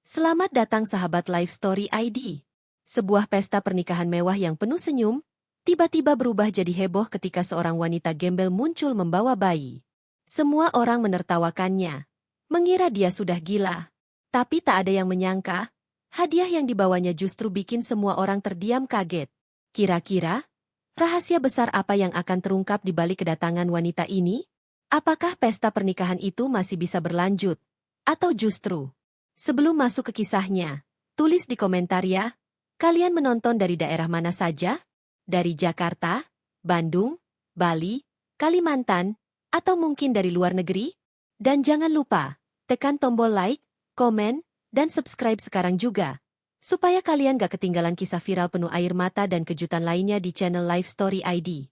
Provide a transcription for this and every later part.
Selamat datang sahabat Life Story ID. Sebuah pesta pernikahan mewah yang penuh senyum, tiba-tiba berubah jadi heboh ketika seorang wanita gembel muncul membawa bayi. Semua orang menertawakannya, mengira dia sudah gila. Tapi tak ada yang menyangka, hadiah yang dibawanya justru bikin semua orang terdiam kaget. Kira-kira, rahasia besar apa yang akan terungkap di balik kedatangan wanita ini? Apakah pesta pernikahan itu masih bisa berlanjut? Atau justru sebelum masuk ke kisahnya, tulis di komentar ya, kalian menonton dari daerah mana saja? Dari Jakarta, Bandung, Bali, Kalimantan, atau mungkin dari luar negeri? Dan jangan lupa, tekan tombol like, komen, dan subscribe sekarang juga, supaya kalian gak ketinggalan kisah viral penuh air mata dan kejutan lainnya di channel Life Story ID.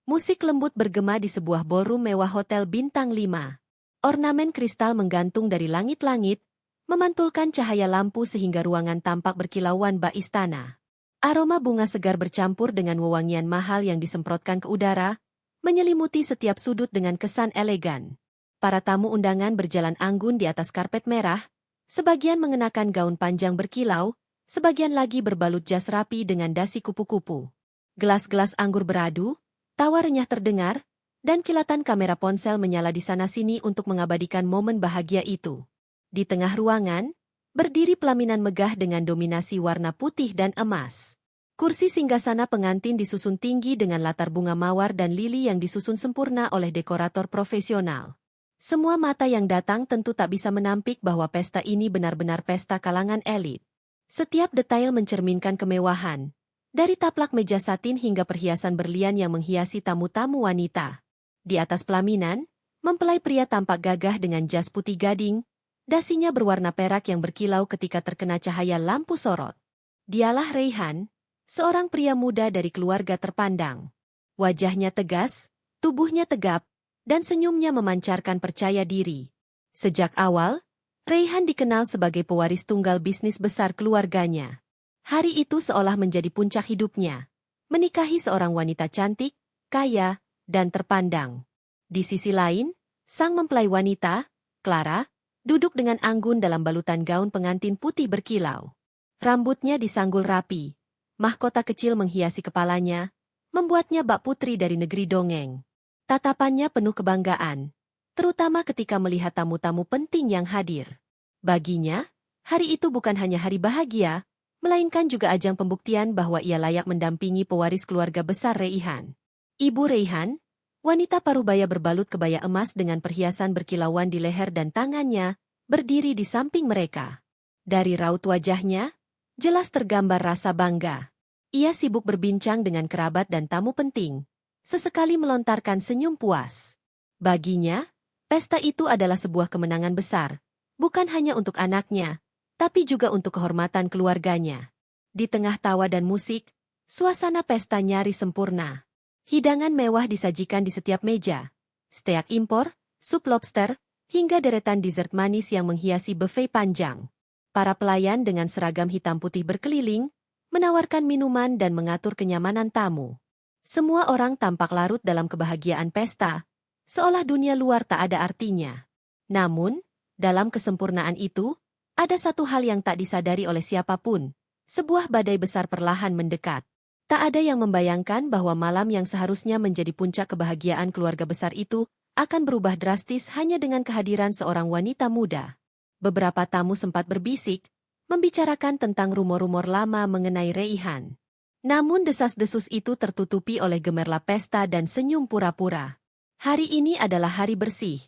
Musik lembut bergema di sebuah ballroom mewah Hotel Bintang 5. Ornamen kristal menggantung dari langit-langit, memantulkan cahaya lampu sehingga ruangan tampak berkilauan bak istana. Aroma bunga segar bercampur dengan wewangian mahal yang disemprotkan ke udara, menyelimuti setiap sudut dengan kesan elegan. Para tamu undangan berjalan anggun di atas karpet merah, sebagian mengenakan gaun panjang berkilau, sebagian lagi berbalut jas rapi dengan dasi kupu-kupu. Gelas-gelas anggur beradu, tawa renyah terdengar, dan kilatan kamera ponsel menyala di sana-sini untuk mengabadikan momen bahagia itu. Di tengah ruangan, berdiri pelaminan megah dengan dominasi warna putih dan emas. Kursi singgasana pengantin disusun tinggi dengan latar bunga mawar dan lili yang disusun sempurna oleh dekorator profesional. Semua mata yang datang tentu tak bisa menampik bahwa pesta ini benar-benar pesta kalangan elit. Setiap detail mencerminkan kemewahan, dari taplak meja satin hingga perhiasan berlian yang menghiasi tamu-tamu wanita. Di atas pelaminan, mempelai pria tampak gagah dengan jas putih gading, dasinya berwarna perak yang berkilau ketika terkena cahaya lampu sorot. Dialah Reyhan, seorang pria muda dari keluarga terpandang. Wajahnya tegas, tubuhnya tegap, dan senyumnya memancarkan percaya diri. Sejak awal, Reyhan dikenal sebagai pewaris tunggal bisnis besar keluarganya. Hari itu seolah menjadi puncak hidupnya, menikahi seorang wanita cantik, kaya, dan terpandang. Di sisi lain, sang mempelai wanita, Clara, duduk dengan anggun dalam balutan gaun pengantin putih berkilau. Rambutnya disanggul rapi, mahkota kecil menghiasi kepalanya, membuatnya bak putri dari negeri dongeng. Tatapannya penuh kebanggaan, terutama ketika melihat tamu-tamu penting yang hadir. Baginya, hari itu bukan hanya hari bahagia, melainkan juga ajang pembuktian bahwa ia layak mendampingi pewaris keluarga besar Reyhan. Ibu Reyhan, wanita parubaya berbalut kebaya emas dengan perhiasan berkilauan di leher dan tangannya, berdiri di samping mereka. Dari raut wajahnya, jelas tergambar rasa bangga. Ia sibuk berbincang dengan kerabat dan tamu penting, sesekali melontarkan senyum puas. Baginya, pesta itu adalah sebuah kemenangan besar, bukan hanya untuk anaknya, tapi juga untuk kehormatan keluarganya. Di tengah tawa dan musik, suasana pesta nyaris sempurna. Hidangan mewah disajikan di setiap meja. Steak impor, sup lobster, hingga deretan dessert manis yang menghiasi buffet panjang. Para pelayan dengan seragam hitam putih berkeliling, menawarkan minuman dan mengatur kenyamanan tamu. Semua orang tampak larut dalam kebahagiaan pesta, seolah dunia luar tak ada artinya. Namun, dalam kesempurnaan itu, ada satu hal yang tak disadari oleh siapapun. Sebuah badai besar perlahan mendekat. Tak ada yang membayangkan bahwa malam yang seharusnya menjadi puncak kebahagiaan keluarga besar itu akan berubah drastis hanya dengan kehadiran seorang wanita muda. Beberapa tamu sempat berbisik, membicarakan tentang rumor-rumor lama mengenai Reyhan. Namun desas-desus itu tertutupi oleh gemerlap pesta dan senyum pura-pura. Hari ini adalah hari bersih,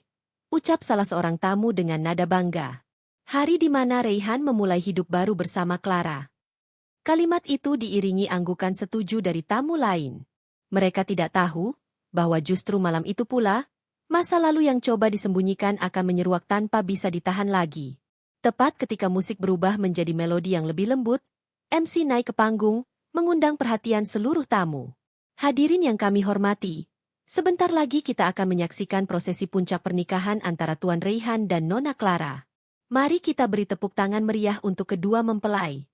ucap salah seorang tamu dengan nada bangga. Hari di mana Reyhan memulai hidup baru bersama Clara. Kalimat itu diiringi anggukan setuju dari tamu lain. Mereka tidak tahu bahwa justru malam itu pula, masa lalu yang coba disembunyikan akan menyeruak tanpa bisa ditahan lagi. Tepat ketika musik berubah menjadi melodi yang lebih lembut, MC naik ke panggung, mengundang perhatian seluruh tamu. Hadirin yang kami hormati, sebentar lagi kita akan menyaksikan prosesi puncak pernikahan antara Tuan Reyhan dan Nona Clara. Mari kita beri tepuk tangan meriah untuk kedua mempelai.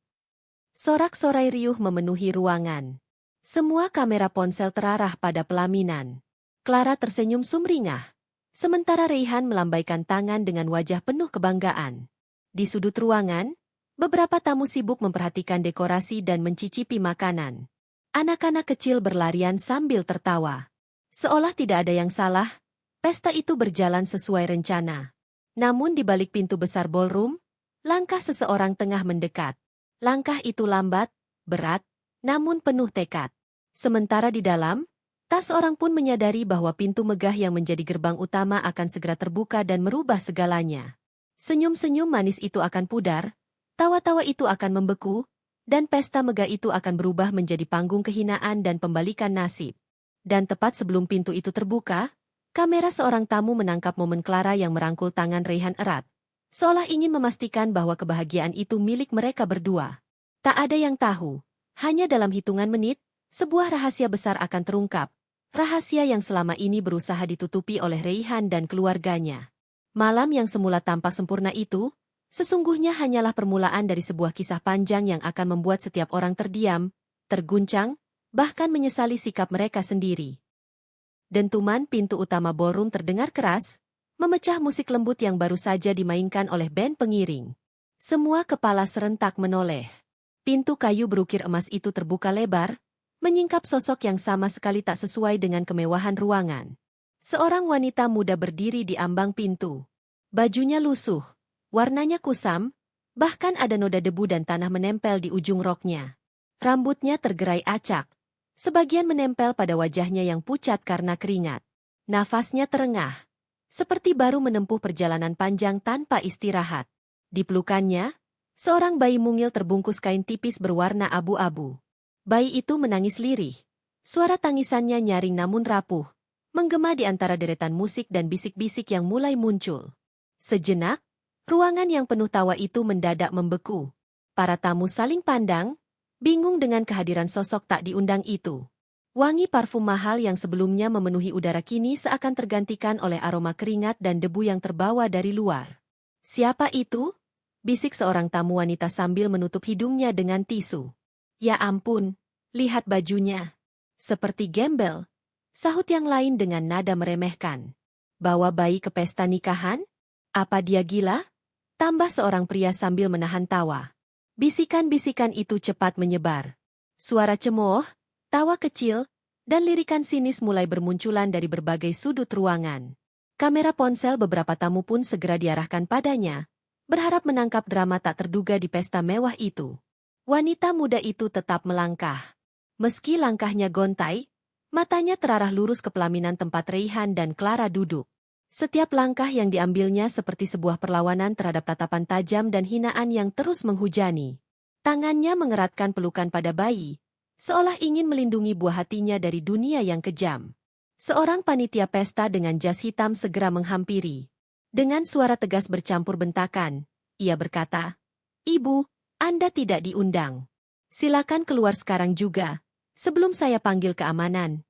Sorak-sorai riuh memenuhi ruangan. Semua kamera ponsel terarah pada pelaminan. Clara tersenyum sumringah, sementara Reyhan melambaikan tangan dengan wajah penuh kebanggaan. Di sudut ruangan, Beberapa tamu sibuk memperhatikan dekorasi dan mencicipi makanan. Anak-anak kecil berlarian sambil tertawa. Seolah tidak ada yang salah, pesta itu berjalan sesuai rencana. Namun di balik pintu besar ballroom, langkah seseorang tengah mendekat. Langkah itu lambat, berat, namun penuh tekad. Sementara di dalam, tak seorang pun menyadari bahwa pintu megah yang menjadi gerbang utama akan segera terbuka dan merubah segalanya. Senyum-senyum manis itu akan pudar, tawa-tawa itu akan membeku, dan pesta megah itu akan berubah menjadi panggung kehinaan dan pembalikan nasib. Dan tepat sebelum pintu itu terbuka, kamera seorang tamu menangkap momen Clara yang merangkul tangan Rayhan erat, seolah ingin memastikan bahwa kebahagiaan itu milik mereka berdua. Tak ada yang tahu, hanya dalam hitungan menit, sebuah rahasia besar akan terungkap, rahasia yang selama ini berusaha ditutupi oleh Rayhan dan keluarganya. Malam yang semula tampak sempurna itu, sesungguhnya hanyalah permulaan dari sebuah kisah panjang yang akan membuat setiap orang terdiam, terguncang, bahkan menyesali sikap mereka sendiri. Dentuman pintu utama ballroom terdengar keras, memecah musik lembut yang baru saja dimainkan oleh band pengiring. Semua kepala serentak menoleh. Pintu kayu berukir emas itu terbuka lebar, menyingkap sosok yang sama sekali tak sesuai dengan kemewahan ruangan. Seorang wanita muda berdiri di ambang pintu. Bajunya lusuh. Warnanya kusam, bahkan ada noda debu dan tanah menempel di ujung roknya. Rambutnya tergerai acak, sebagian menempel pada wajahnya yang pucat karena keringat. Nafasnya terengah, seperti baru menempuh perjalanan panjang tanpa istirahat. Di pelukannya, seorang bayi mungil terbungkus kain tipis berwarna abu-abu. Bayi itu menangis lirih. Suara tangisannya nyaring namun rapuh, menggema di antara deretan musik dan bisik-bisik yang mulai muncul. Sejenak, ruangan yang penuh tawa itu mendadak membeku. Para tamu saling pandang, bingung dengan kehadiran sosok tak diundang itu. Wangi parfum mahal yang sebelumnya memenuhi udara kini seakan tergantikan oleh aroma keringat dan debu yang terbawa dari luar. "Siapa itu?" bisik seorang tamu wanita sambil menutup hidungnya dengan tisu. "Ya ampun, lihat bajunya. Seperti gembel," sahut yang lain dengan nada meremehkan. "Bawa bayi ke pesta nikahan? Apa dia gila?" tambah seorang pria sambil menahan tawa. Bisikan-bisikan itu cepat menyebar. Suara cemooh, tawa kecil, dan lirikan sinis mulai bermunculan dari berbagai sudut ruangan. Kamera ponsel beberapa tamu pun segera diarahkan padanya, berharap menangkap drama tak terduga di pesta mewah itu. Wanita muda itu tetap melangkah. Meski langkahnya gontai, matanya terarah lurus ke pelaminan tempat Rayhan dan Clara duduk. Setiap langkah yang diambilnya seperti sebuah perlawanan terhadap tatapan tajam dan hinaan yang terus menghujani. Tangannya mengeratkan pelukan pada bayi, seolah ingin melindungi buah hatinya dari dunia yang kejam. Seorang panitia pesta dengan jas hitam segera menghampiri. Dengan suara tegas bercampur bentakan, ia berkata, "Ibu, Anda tidak diundang. Silakan keluar sekarang juga, sebelum saya panggil keamanan."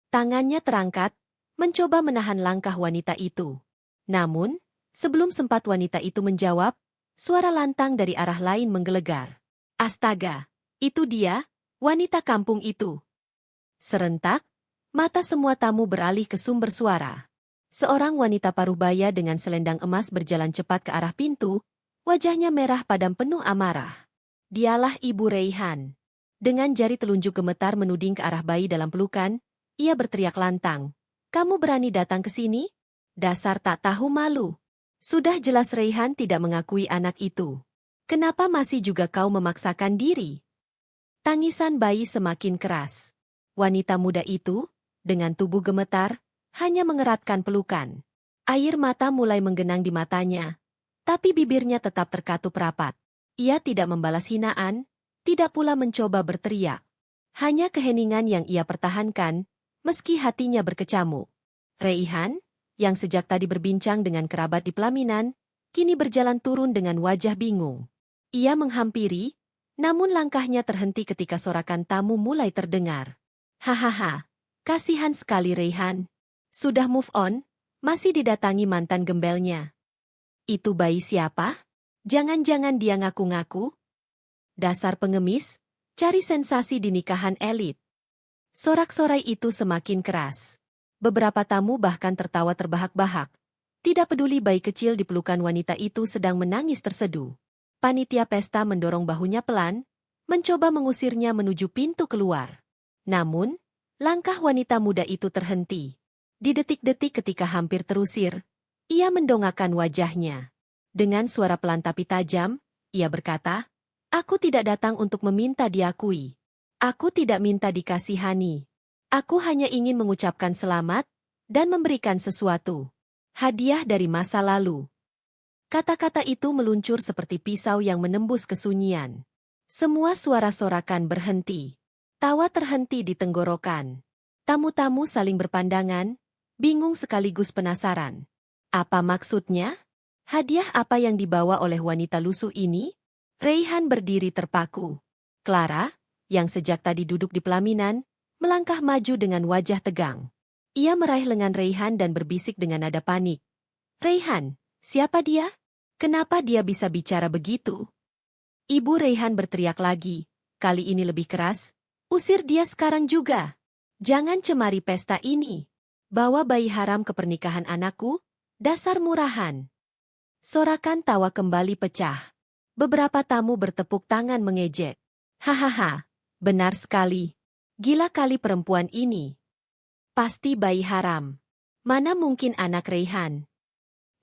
Tangannya terangkat, mencoba menahan langkah wanita itu. Namun, sebelum sempat wanita itu menjawab, suara lantang dari arah lain menggelegar. "Astaga, itu dia, wanita kampung itu." Serentak, mata semua tamu beralih ke sumber suara. Seorang wanita paruh baya dengan selendang emas berjalan cepat ke arah pintu, wajahnya merah padam penuh amarah. Dialah Ibu Rayhan. Dengan jari telunjuk gemetar menuding ke arah bayi dalam pelukan, ia berteriak lantang. "Kamu berani datang ke sini? Dasar tak tahu malu. Sudah jelas Rayhan tidak mengakui anak itu. Kenapa masih juga kau memaksakan diri?" Tangisan bayi semakin keras. Wanita muda itu, dengan tubuh gemetar, hanya mengeratkan pelukan. Air mata mulai menggenang di matanya, tapi bibirnya tetap terkatup rapat. Ia tidak membalas hinaan, tidak pula mencoba berteriak. Hanya keheningan yang ia pertahankan, meski hatinya berkecamuk. Rayhan, yang sejak tadi berbincang dengan kerabat di pelaminan, kini berjalan turun dengan wajah bingung. Ia menghampiri, namun langkahnya terhenti ketika sorakan tamu mulai terdengar. "Hahaha, kasihan sekali Rayhan. Sudah move on, masih didatangi mantan gembelnya. Itu bayi siapa? Jangan-jangan dia ngaku-ngaku? Dasar pengemis, cari sensasi di nikahan elit." Sorak-sorai itu semakin keras. Beberapa tamu bahkan tertawa terbahak-bahak. Tidak peduli bayi kecil di pelukan wanita itu sedang menangis terseduh. Panitia pesta mendorong bahunya pelan, mencoba mengusirnya menuju pintu keluar. Namun, langkah wanita muda itu terhenti. Di detik-detik ketika hampir terusir, ia mendongakkan wajahnya. Dengan suara pelan tapi tajam, ia berkata, "Aku tidak datang untuk meminta diakui. Aku tidak minta dikasihani. Aku hanya ingin mengucapkan selamat dan memberikan sesuatu. Hadiah dari masa lalu." Kata-kata itu meluncur seperti pisau yang menembus kesunyian. Semua suara sorakan berhenti. Tawa terhenti di tenggorokan. Tamu-tamu saling berpandangan, bingung sekaligus penasaran. Apa maksudnya? Hadiah apa yang dibawa oleh wanita lusuh ini? Raihan berdiri terpaku. Clara, yang sejak tadi duduk di pelaminan, melangkah maju dengan wajah tegang. Ia meraih lengan Raihan dan berbisik dengan nada panik. "Raihan, siapa dia? Kenapa dia bisa bicara begitu?" Ibu Raihan berteriak lagi, kali ini lebih keras. "Usir dia sekarang juga. Jangan cemari pesta ini. Bawa bayi haram ke pernikahan anakku, dasar murahan." Sorakan tawa kembali pecah. Beberapa tamu bertepuk tangan mengejek. "Hahaha, benar sekali. Gila kali perempuan ini. Pasti bayi haram. Mana mungkin anak Raihan."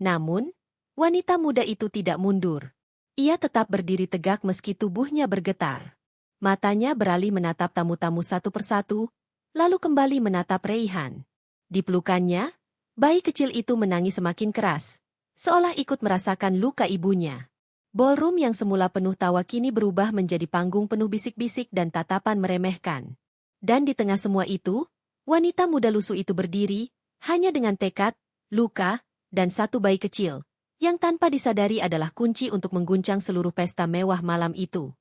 Namun, wanita muda itu tidak mundur. Ia tetap berdiri tegak meski tubuhnya bergetar. Matanya beralih menatap tamu-tamu satu persatu, lalu kembali menatap Raihan. Di pelukannya, bayi kecil itu menangis semakin keras, seolah ikut merasakan luka ibunya. Ballroom yang semula penuh tawa kini berubah menjadi panggung penuh bisik-bisik dan tatapan meremehkan. Dan di tengah semua itu, wanita muda lusuh itu berdiri, hanya dengan tekad, luka, dan satu bayi kecil, yang tanpa disadari adalah kunci untuk mengguncang seluruh pesta mewah malam itu.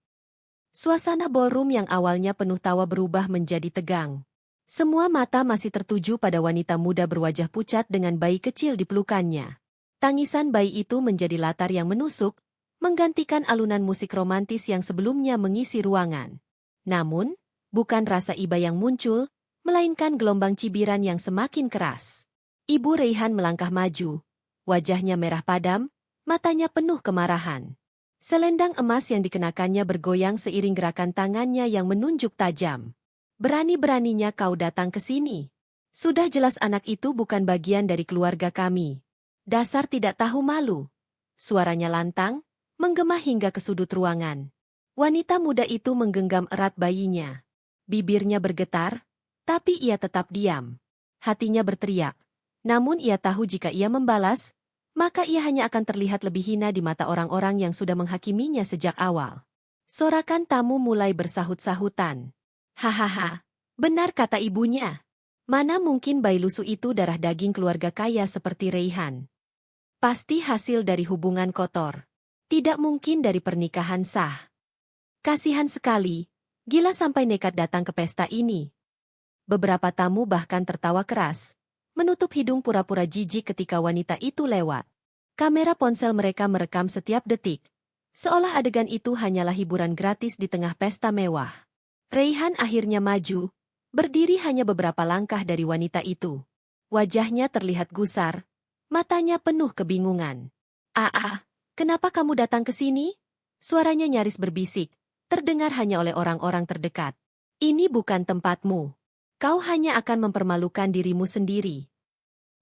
Suasana ballroom yang awalnya penuh tawa berubah menjadi tegang. Semua mata masih tertuju pada wanita muda berwajah pucat dengan bayi kecil di pelukannya. Tangisan bayi itu menjadi latar yang menusuk, menggantikan alunan musik romantis yang sebelumnya mengisi ruangan. Namun, bukan rasa iba yang muncul, melainkan gelombang cibiran yang semakin keras. Ibu Raihan melangkah maju. Wajahnya merah padam, matanya penuh kemarahan. Selendang emas yang dikenakannya bergoyang seiring gerakan tangannya yang menunjuk tajam. "Berani-beraninya kau datang ke sini. Sudah jelas anak itu bukan bagian dari keluarga kami. Dasar tidak tahu malu." Suaranya lantang, menggema hingga ke sudut ruangan. Wanita muda itu menggenggam erat bayinya. Bibirnya bergetar, tapi ia tetap diam. Hatinya berteriak. Namun ia tahu jika ia membalas, maka ia hanya akan terlihat lebih hina di mata orang-orang yang sudah menghakiminya sejak awal. Sorakan tamu mulai bersahut-sahutan. "Hahaha, benar kata ibunya. Mana mungkin bayi lusuh itu darah daging keluarga kaya seperti Raihan. Pasti hasil dari hubungan kotor. Tidak mungkin dari pernikahan sah. Kasihan sekali, gila sampai nekat datang ke pesta ini." Beberapa tamu bahkan tertawa keras, menutup hidung pura-pura jijik ketika wanita itu lewat. Kamera ponsel mereka merekam setiap detik, seolah adegan itu hanyalah hiburan gratis di tengah pesta mewah. Raihan akhirnya maju, berdiri hanya beberapa langkah dari wanita itu. Wajahnya terlihat gusar, matanya penuh kebingungan. Kenapa kamu datang ke sini?" Suaranya nyaris berbisik, terdengar hanya oleh orang-orang terdekat. "Ini bukan tempatmu. Kau hanya akan mempermalukan dirimu sendiri."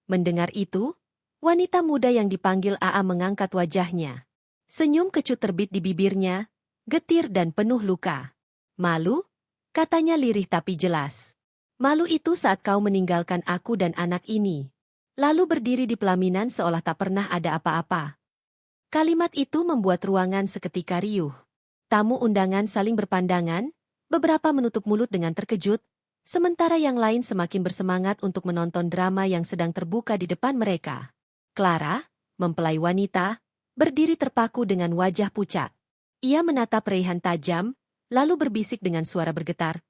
Mendengar itu, wanita muda yang dipanggil Aa mengangkat wajahnya. Senyum kecut terbit di bibirnya, getir dan penuh luka. "Malu?" katanya lirih tapi jelas. "Malu itu saat kau meninggalkan aku dan anak ini. Lalu berdiri di pelaminan seolah tak pernah ada apa-apa." Kalimat itu membuat ruangan seketika riuh. Tamu undangan saling berpandangan, beberapa menutup mulut dengan terkejut, sementara yang lain semakin bersemangat untuk menonton drama yang sedang terbuka di depan mereka. Clara, mempelai wanita, berdiri terpaku dengan wajah pucat. Ia menatap Raihan tajam, lalu berbisik dengan suara bergetar.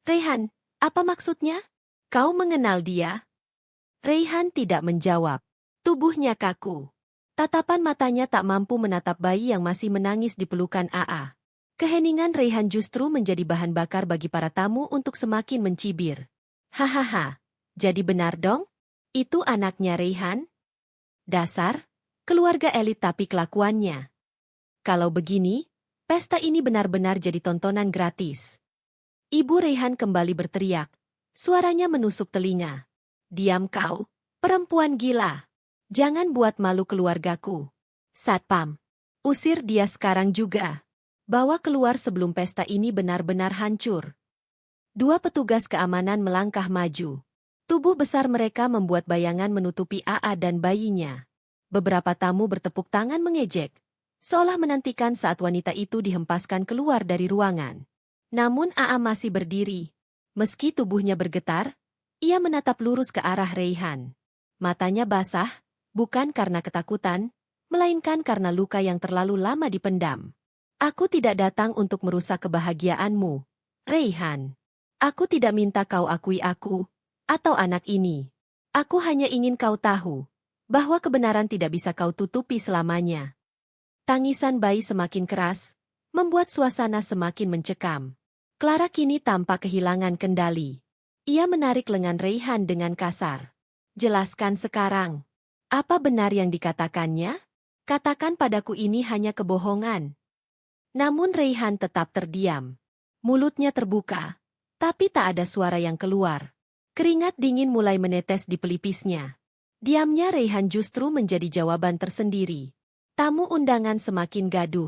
"Raihan, apa maksudnya? Kau mengenal dia?" Raihan tidak menjawab. Tubuhnya kaku. Tatapan matanya tak mampu menatap bayi yang masih menangis di pelukan Aa. Keheningan Raihan justru menjadi bahan bakar bagi para tamu untuk semakin mencibir. "Hahaha, jadi benar dong? Itu anaknya Raihan? Dasar, keluarga elit tapi kelakuannya." Kalau begini, pesta ini benar-benar jadi tontonan gratis. Ibu Reyhan kembali berteriak. Suaranya menusuk telinga. Diam kau, perempuan gila. Jangan buat malu keluargaku. Satpam. Usir dia sekarang juga. Bawa keluar sebelum pesta ini benar-benar hancur. Dua petugas keamanan melangkah maju. Tubuh besar mereka membuat bayangan menutupi AA dan bayinya. Beberapa tamu bertepuk tangan mengejek, seolah menantikan saat wanita itu dihempaskan keluar dari ruangan. Namun AA masih berdiri. Meski tubuhnya bergetar, ia menatap lurus ke arah Reyhan. Matanya basah, bukan karena ketakutan, melainkan karena luka yang terlalu lama dipendam. Aku tidak datang untuk merusak kebahagiaanmu, Reyhan. Aku tidak minta kau akui aku, atau anak ini. Aku hanya ingin kau tahu, bahwa kebenaran tidak bisa kau tutupi selamanya. Tangisan bayi semakin keras, membuat suasana semakin mencekam. Clara kini tampak kehilangan kendali. Ia menarik lengan Reyhan dengan kasar. Jelaskan sekarang. Apa benar yang dikatakannya? Katakan padaku ini hanya kebohongan. Namun Reyhan tetap terdiam. Mulutnya terbuka, tapi tak ada suara yang keluar. Keringat dingin mulai menetes di pelipisnya. Diamnya Reyhan justru menjadi jawaban tersendiri. Tamu undangan semakin gaduh.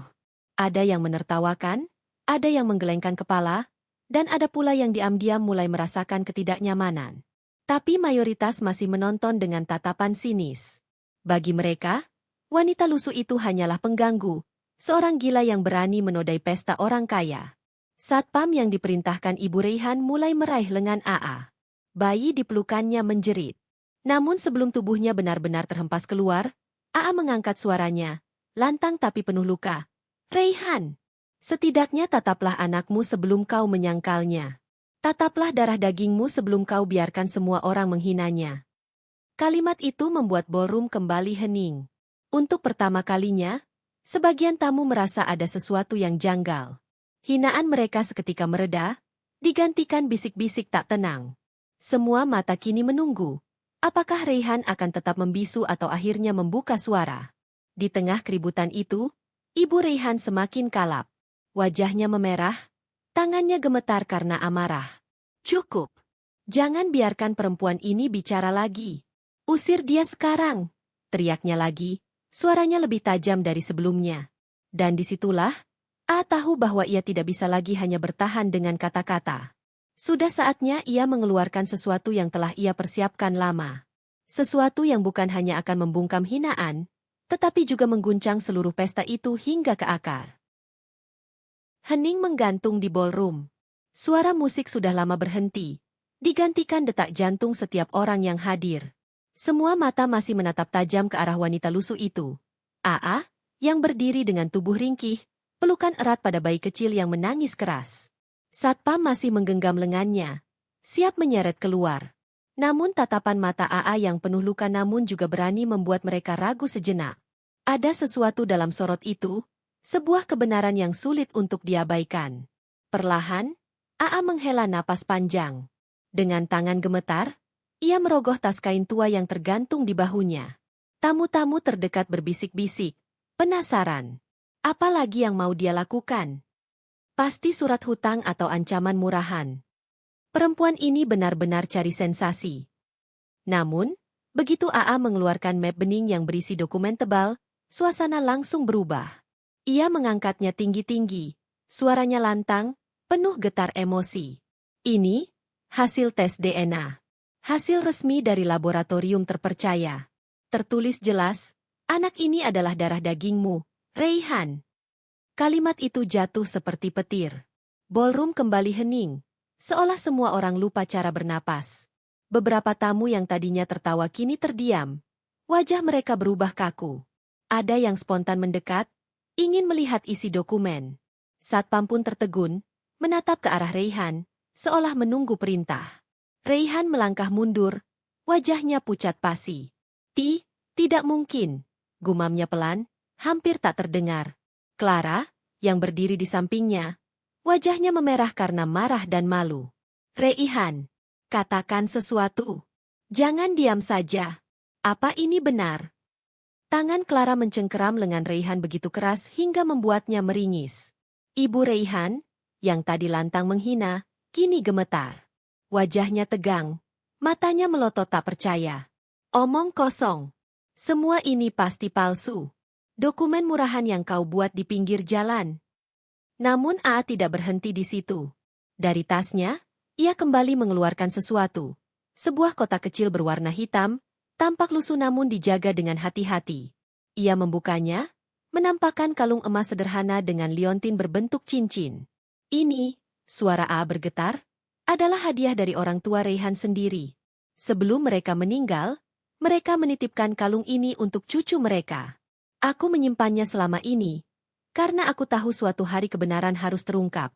Ada yang menertawakan, ada yang menggelengkan kepala, dan ada pula yang diam-diam mulai merasakan ketidaknyamanan. Tapi mayoritas masih menonton dengan tatapan sinis. Bagi mereka, wanita lusuh itu hanyalah pengganggu, seorang gila yang berani menodai pesta orang kaya. Satpam yang diperintahkan Ibu Reyhan mulai meraih lengan AA. Bayi di pelukannya menjerit. Namun sebelum tubuhnya benar-benar terhempas keluar, AA mengangkat suaranya, lantang tapi penuh luka. Reyhan, setidaknya tataplah anakmu sebelum kau menyangkalnya. Tataplah darah dagingmu sebelum kau biarkan semua orang menghinanya. Kalimat itu membuat ballroom kembali hening. Untuk pertama kalinya, sebagian tamu merasa ada sesuatu yang janggal. Hinaan mereka seketika mereda, digantikan bisik-bisik tak tenang. Semua mata kini menunggu. Apakah Reyhan akan tetap membisu atau akhirnya membuka suara? Di tengah keributan itu, Ibu Reyhan semakin kalap. Wajahnya memerah, tangannya gemetar karena amarah. Cukup. Jangan biarkan perempuan ini bicara lagi. Usir dia sekarang, teriaknya lagi. Suaranya lebih tajam dari sebelumnya. Dan disitulah, A tahu bahwa ia tidak bisa lagi hanya bertahan dengan kata-kata. Sudah saatnya ia mengeluarkan sesuatu yang telah ia persiapkan lama. Sesuatu yang bukan hanya akan membungkam hinaan, tetapi juga mengguncang seluruh pesta itu hingga ke akar. Hening menggantung di ballroom. Suara musik sudah lama berhenti, digantikan detak jantung setiap orang yang hadir. Semua mata masih menatap tajam ke arah wanita lusuh itu. AA, yang berdiri dengan tubuh ringkih, pelukan erat pada bayi kecil yang menangis keras. Satpam masih menggenggam lengannya, siap menyeret keluar. Namun tatapan mata AA yang penuh luka namun juga berani membuat mereka ragu sejenak. Ada sesuatu dalam sorot itu, sebuah kebenaran yang sulit untuk diabaikan. Perlahan, AA menghela napas panjang. Dengan tangan gemetar, ia merogoh tas kain tua yang tergantung di bahunya. Tamu-tamu terdekat berbisik-bisik, penasaran. Apa lagi yang mau dia lakukan? Pasti surat hutang atau ancaman murahan. Perempuan ini benar-benar cari sensasi. Namun, begitu AA mengeluarkan map bening yang berisi dokumen tebal, suasana langsung berubah. Ia mengangkatnya tinggi-tinggi, suaranya lantang, penuh getar emosi. Ini, hasil tes DNA. Hasil resmi dari laboratorium terpercaya. Tertulis jelas, anak ini adalah darah dagingmu, Reyhan. Kalimat itu jatuh seperti petir. Ballroom kembali hening, seolah semua orang lupa cara bernapas. Beberapa tamu yang tadinya tertawa kini terdiam. Wajah mereka berubah kaku. Ada yang spontan mendekat, ingin melihat isi dokumen. Satpam pun tertegun, menatap ke arah Reyhan, seolah menunggu perintah. Reyhan melangkah mundur, wajahnya pucat pasi. Tidak mungkin, gumamnya pelan, hampir tak terdengar. Clara, yang berdiri di sampingnya, wajahnya memerah karena marah dan malu. Reyhan, katakan sesuatu. Jangan diam saja. Apa ini benar? Tangan Clara mencengkeram lengan Raihan begitu keras hingga membuatnya meringis. Ibu Raihan, yang tadi lantang menghina, kini gemetar. Wajahnya tegang, matanya melotot tak percaya. Omong kosong. Semua ini pasti palsu. Dokumen murahan yang kau buat di pinggir jalan. Namun A tidak berhenti di situ. Dari tasnya, ia kembali mengeluarkan sesuatu. Sebuah kotak kecil berwarna hitam, tampak lusuh namun dijaga dengan hati-hati. Ia membukanya, menampakkan kalung emas sederhana dengan liontin berbentuk cincin. Ini, suara A bergetar, adalah hadiah dari orang tua Raihan sendiri. Sebelum mereka meninggal, mereka menitipkan kalung ini untuk cucu mereka. Aku menyimpannya selama ini, karena aku tahu suatu hari kebenaran harus terungkap.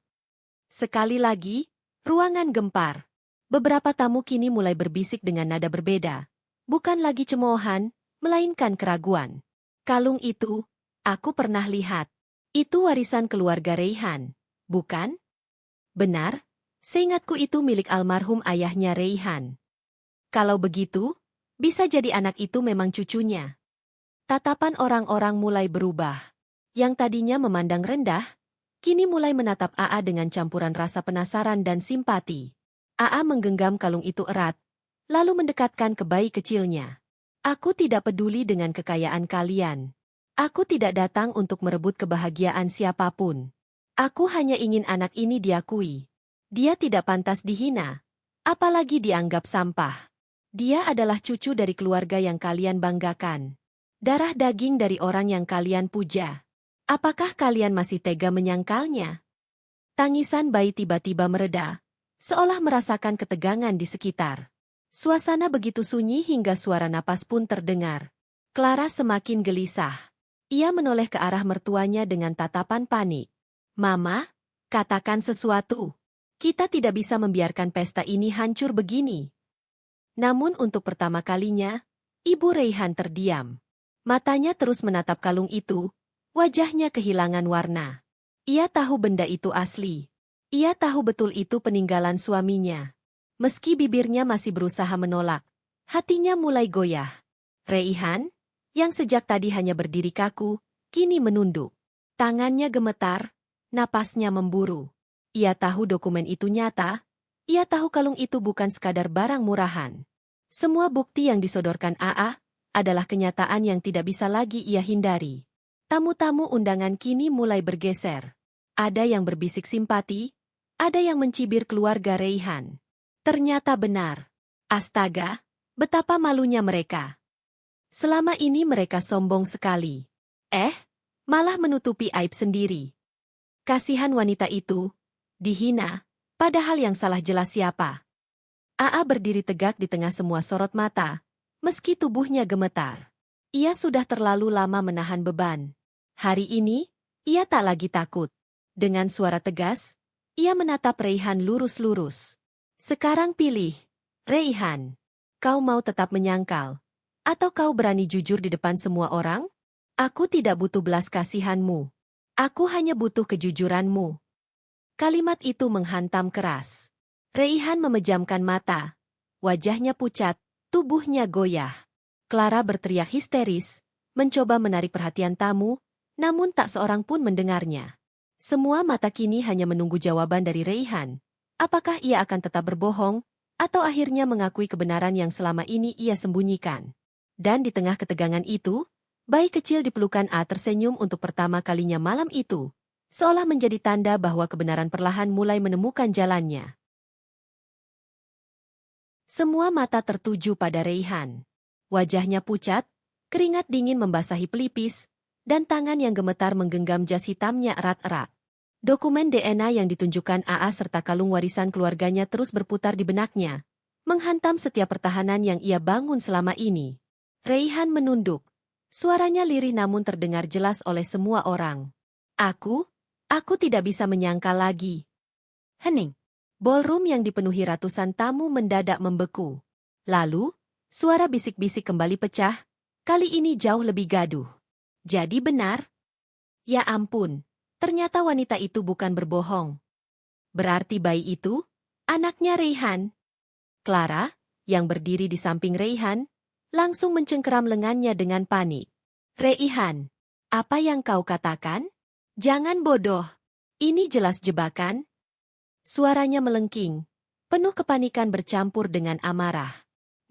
Sekali lagi, ruangan gempar. Beberapa tamu kini mulai berbisik dengan nada berbeda. Bukan lagi cemoohan, melainkan keraguan. Kalung itu, aku pernah lihat. Itu warisan keluarga Raihan, bukan? Benar, seingatku itu milik almarhum ayahnya Raihan. Kalau begitu, bisa jadi anak itu memang cucunya. Tatapan orang-orang mulai berubah. Yang tadinya memandang rendah, kini mulai menatap AA dengan campuran rasa penasaran dan simpati. AA menggenggam kalung itu erat, lalu mendekatkan ke bayi kecilnya. Aku tidak peduli dengan kekayaan kalian. Aku tidak datang untuk merebut kebahagiaan siapapun. Aku hanya ingin anak ini diakui. Dia tidak pantas dihina, apalagi dianggap sampah. Dia adalah cucu dari keluarga yang kalian banggakan. Darah daging dari orang yang kalian puja. Apakah kalian masih tega menyangkalnya? Tangisan bayi tiba-tiba mereda, seolah merasakan ketegangan di sekitar. Suasana begitu sunyi hingga suara napas pun terdengar. Clara semakin gelisah. Ia menoleh ke arah mertuanya dengan tatapan panik. Mama, katakan sesuatu. Kita tidak bisa membiarkan pesta ini hancur begini. Namun untuk pertama kalinya, Ibu Raihan terdiam. Matanya terus menatap kalung itu, wajahnya kehilangan warna. Ia tahu benda itu asli. Ia tahu betul itu peninggalan suaminya. Meski bibirnya masih berusaha menolak, hatinya mulai goyah. Raihan, yang sejak tadi hanya berdiri kaku, kini menunduk. Tangannya gemetar, napasnya memburu. Ia tahu dokumen itu nyata, ia tahu kalung itu bukan sekadar barang murahan. Semua bukti yang disodorkan AA adalah kenyataan yang tidak bisa lagi ia hindari. Tamu-tamu undangan kini mulai bergeser. Ada yang berbisik simpati, ada yang mencibir keluarga Raihan. Ternyata benar. Astaga, betapa malunya mereka. Selama ini mereka sombong sekali. Malah menutupi aib sendiri. Kasihan wanita itu, dihina, padahal yang salah jelas siapa. AA berdiri tegak di tengah semua sorot mata, meski tubuhnya gemetar. Ia sudah terlalu lama menahan beban. Hari ini, ia tak lagi takut. Dengan suara tegas, ia menatap Raihan lurus-lurus. Sekarang pilih, Raihan. Kau mau tetap menyangkal? Atau kau berani jujur di depan semua orang? Aku tidak butuh belas kasihanmu. Aku hanya butuh kejujuranmu. Kalimat itu menghantam keras. Raihan memejamkan mata. Wajahnya pucat, tubuhnya goyah. Clara berteriak histeris, mencoba menarik perhatian tamu, namun tak seorang pun mendengarnya. Semua mata kini hanya menunggu jawaban dari Raihan. Apakah ia akan tetap berbohong, atau akhirnya mengakui kebenaran yang selama ini ia sembunyikan? Dan di tengah ketegangan itu, bayi kecil di pelukan A tersenyum untuk pertama kalinya malam itu, seolah menjadi tanda bahwa kebenaran perlahan mulai menemukan jalannya. Semua mata tertuju pada Raihan. Wajahnya pucat, keringat dingin membasahi pelipis, dan tangan yang gemetar menggenggam jas hitamnya erat-erat. Dokumen DNA yang ditunjukkan AA serta kalung warisan keluarganya terus berputar di benaknya, menghantam setiap pertahanan yang ia bangun selama ini. Raihan menunduk. Suaranya lirih namun terdengar jelas oleh semua orang. Aku tidak bisa menyangkal lagi. Hening. Ballroom yang dipenuhi ratusan tamu mendadak membeku. Lalu, suara bisik-bisik kembali pecah, kali ini jauh lebih gaduh. Jadi benar? Ya ampun. Ternyata wanita itu bukan berbohong. Berarti bayi itu, anaknya Raihan. Clara, yang berdiri di samping Raihan, langsung mencengkeram lengannya dengan panik. Reihan, apa yang kau katakan? Jangan bodoh. Ini jelas jebakan. Suaranya melengking, penuh kepanikan bercampur dengan amarah.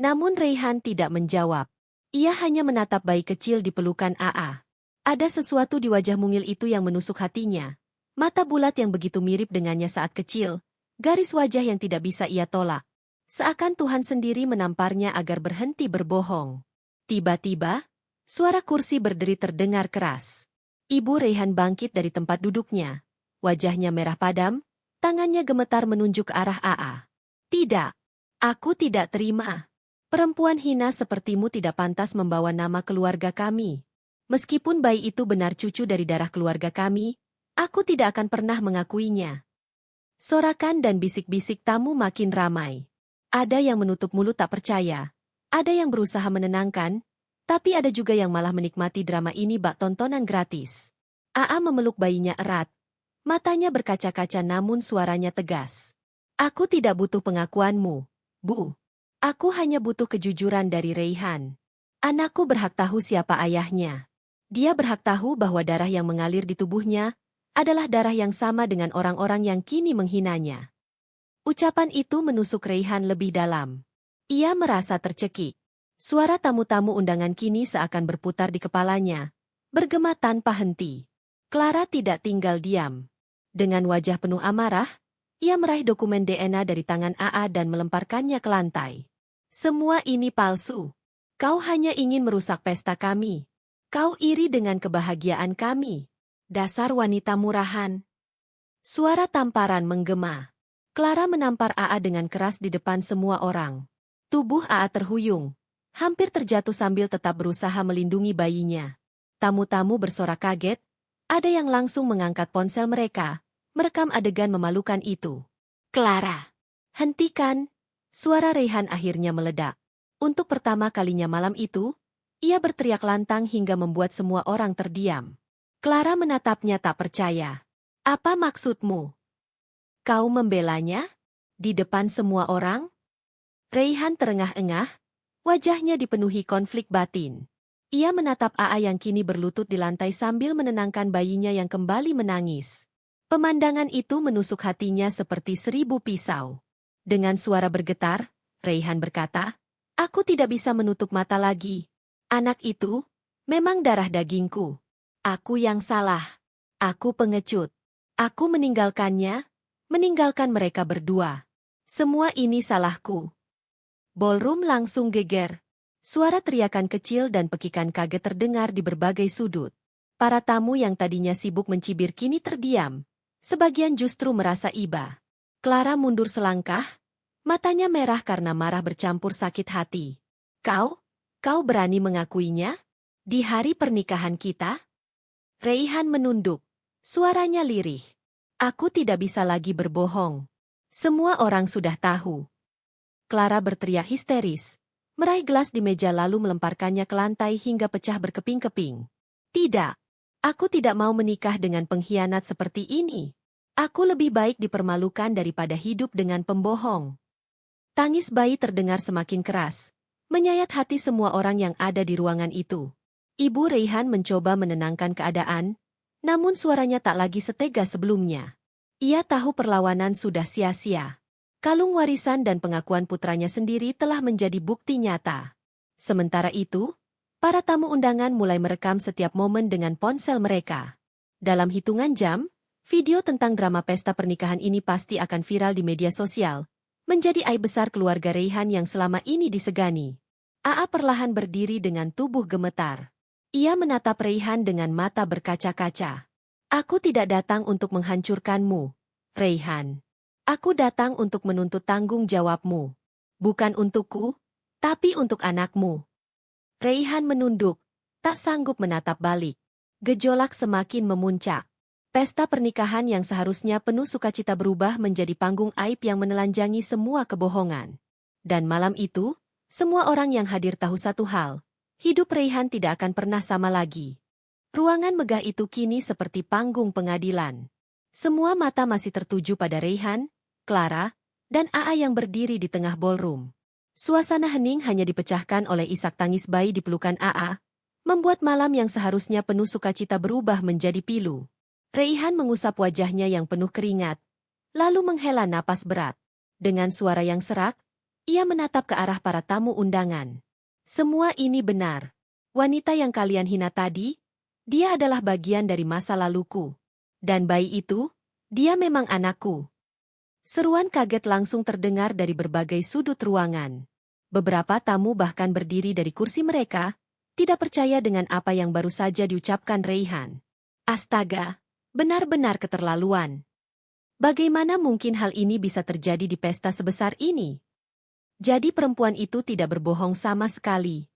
Namun Reihan tidak menjawab. Ia hanya menatap bayi kecil di pelukan AA. Ada sesuatu di wajah mungil itu yang menusuk hatinya. Mata bulat yang begitu mirip dengannya saat kecil, garis wajah yang tidak bisa ia tolak. Seakan Tuhan sendiri menamparnya agar berhenti berbohong. Tiba-tiba, suara kursi berderi terdengar keras. Ibu Reihan bangkit dari tempat duduknya. Wajahnya merah padam, tangannya gemetar menunjuk ke arah AA. Tidak, aku tidak terima. Perempuan hina sepertimu tidak pantas membawa nama keluarga kami. Meskipun bayi itu benar cucu dari darah keluarga kami, aku tidak akan pernah mengakuinya. Sorakan dan bisik-bisik tamu makin ramai. Ada yang menutup mulut tak percaya, ada yang berusaha menenangkan, tapi ada juga yang malah menikmati drama ini bak tontonan gratis. AA memeluk bayinya erat. Matanya berkaca-kaca namun suaranya tegas. Aku tidak butuh pengakuanmu, Bu. Aku hanya butuh kejujuran dari Reihan. Anakku berhak tahu siapa ayahnya. Dia berhak tahu bahwa darah yang mengalir di tubuhnya adalah darah yang sama dengan orang-orang yang kini menghinanya. Ucapan itu menusuk Reihan lebih dalam. Ia merasa tercekik. Suara tamu-tamu undangan kini seakan berputar di kepalanya, bergema tanpa henti. Clara tidak tinggal diam. Dengan wajah penuh amarah, ia meraih dokumen DNA dari tangan AA dan melemparkannya ke lantai. Semua ini palsu. Kau hanya ingin merusak pesta kami. Kau iri dengan kebahagiaan kami. Dasar wanita murahan. Suara tamparan menggema. Clara menampar AA dengan keras di depan semua orang. Tubuh AA terhuyung, hampir terjatuh sambil tetap berusaha melindungi bayinya. Tamu-tamu bersorak kaget, ada yang langsung mengangkat ponsel mereka, merekam adegan memalukan itu. Clara, hentikan! Suara Reihan akhirnya meledak. Untuk pertama kalinya malam itu, ia berteriak lantang hingga membuat semua orang terdiam. Clara menatapnya tak percaya. Apa maksudmu? Kau membelanya? Di depan semua orang? Reihan terengah-engah, wajahnya dipenuhi konflik batin. Ia menatap AA yang kini berlutut di lantai sambil menenangkan bayinya yang kembali menangis. Pemandangan itu menusuk hatinya seperti 1000 pisau. Dengan suara bergetar, Reihan berkata, "Aku tidak bisa menutup mata lagi. Anak itu memang darah dagingku. Aku yang salah. Aku pengecut. Aku meninggalkannya, meninggalkan mereka berdua. Semua ini salahku." Ballroom langsung geger. Suara teriakan kecil dan pekikan kaget terdengar di berbagai sudut. Para tamu yang tadinya sibuk mencibir kini terdiam. Sebagian justru merasa iba. Clara mundur selangkah, matanya merah karena marah bercampur sakit hati. Kau berani mengakuinya? Di hari pernikahan kita? Reihan menunduk. Suaranya lirih. Aku tidak bisa lagi berbohong. Semua orang sudah tahu. Clara berteriak histeris, meraih gelas di meja lalu melemparkannya ke lantai hingga pecah berkeping-keping. Tidak, aku tidak mau menikah dengan pengkhianat seperti ini. Aku lebih baik dipermalukan daripada hidup dengan pembohong. Tangis bayi terdengar semakin keras, menyayat hati semua orang yang ada di ruangan itu. Ibu Reihan mencoba menenangkan keadaan, namun suaranya tak lagi setega sebelumnya. Ia tahu perlawanan sudah sia-sia. Kalung warisan dan pengakuan putranya sendiri telah menjadi bukti nyata. Sementara itu, para tamu undangan mulai merekam setiap momen dengan ponsel mereka. Dalam hitungan jam, video tentang drama pesta pernikahan ini pasti akan viral di media sosial, menjadi aib besar keluarga Reihan yang selama ini disegani. AA perlahan berdiri dengan tubuh gemetar. Ia menatap Reihan dengan mata berkaca-kaca. Aku tidak datang untuk menghancurkanmu, Reihan. Aku datang untuk menuntut tanggung jawabmu. Bukan untukku, tapi untuk anakmu. Reihan menunduk, tak sanggup menatap balik. Gejolak semakin memuncak. Pesta pernikahan yang seharusnya penuh sukacita berubah menjadi panggung aib yang menelanjangi semua kebohongan. Dan malam itu, semua orang yang hadir tahu satu hal. Hidup Reihan tidak akan pernah sama lagi. Ruangan megah itu kini seperti panggung pengadilan. Semua mata masih tertuju pada Reihan, Clara, dan AA yang berdiri di tengah ballroom. Suasana hening hanya dipecahkan oleh isak tangis bayi di pelukan AA, membuat malam yang seharusnya penuh sukacita berubah menjadi pilu. Reihan mengusap wajahnya yang penuh keringat, lalu menghela napas berat. Dengan suara yang serak, ia menatap ke arah para tamu undangan. Semua ini benar. Wanita yang kalian hina tadi, dia adalah bagian dari masa laluku. Dan bayi itu, dia memang anakku. Seruan kaget langsung terdengar dari berbagai sudut ruangan. Beberapa tamu bahkan berdiri dari kursi mereka, tidak percaya dengan apa yang baru saja diucapkan Reihan. Astaga, benar-benar keterlaluan. Bagaimana mungkin hal ini bisa terjadi di pesta sebesar ini? Jadi perempuan itu tidak berbohong sama sekali.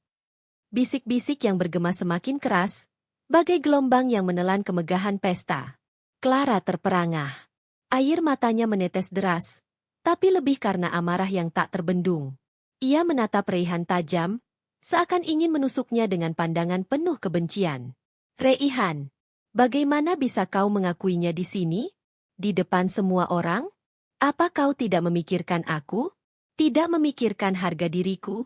Bisik-bisik yang bergema semakin keras, bagai gelombang yang menelan kemegahan pesta. Clara terperangah. Air matanya menetes deras, tapi lebih karena amarah yang tak terbendung. Ia menatap Reihan tajam, seakan ingin menusuknya dengan pandangan penuh kebencian. Reihan, bagaimana bisa kau mengakuinya di sini? Di depan semua orang? Apa kau tidak memikirkan aku? Tidak memikirkan harga diriku?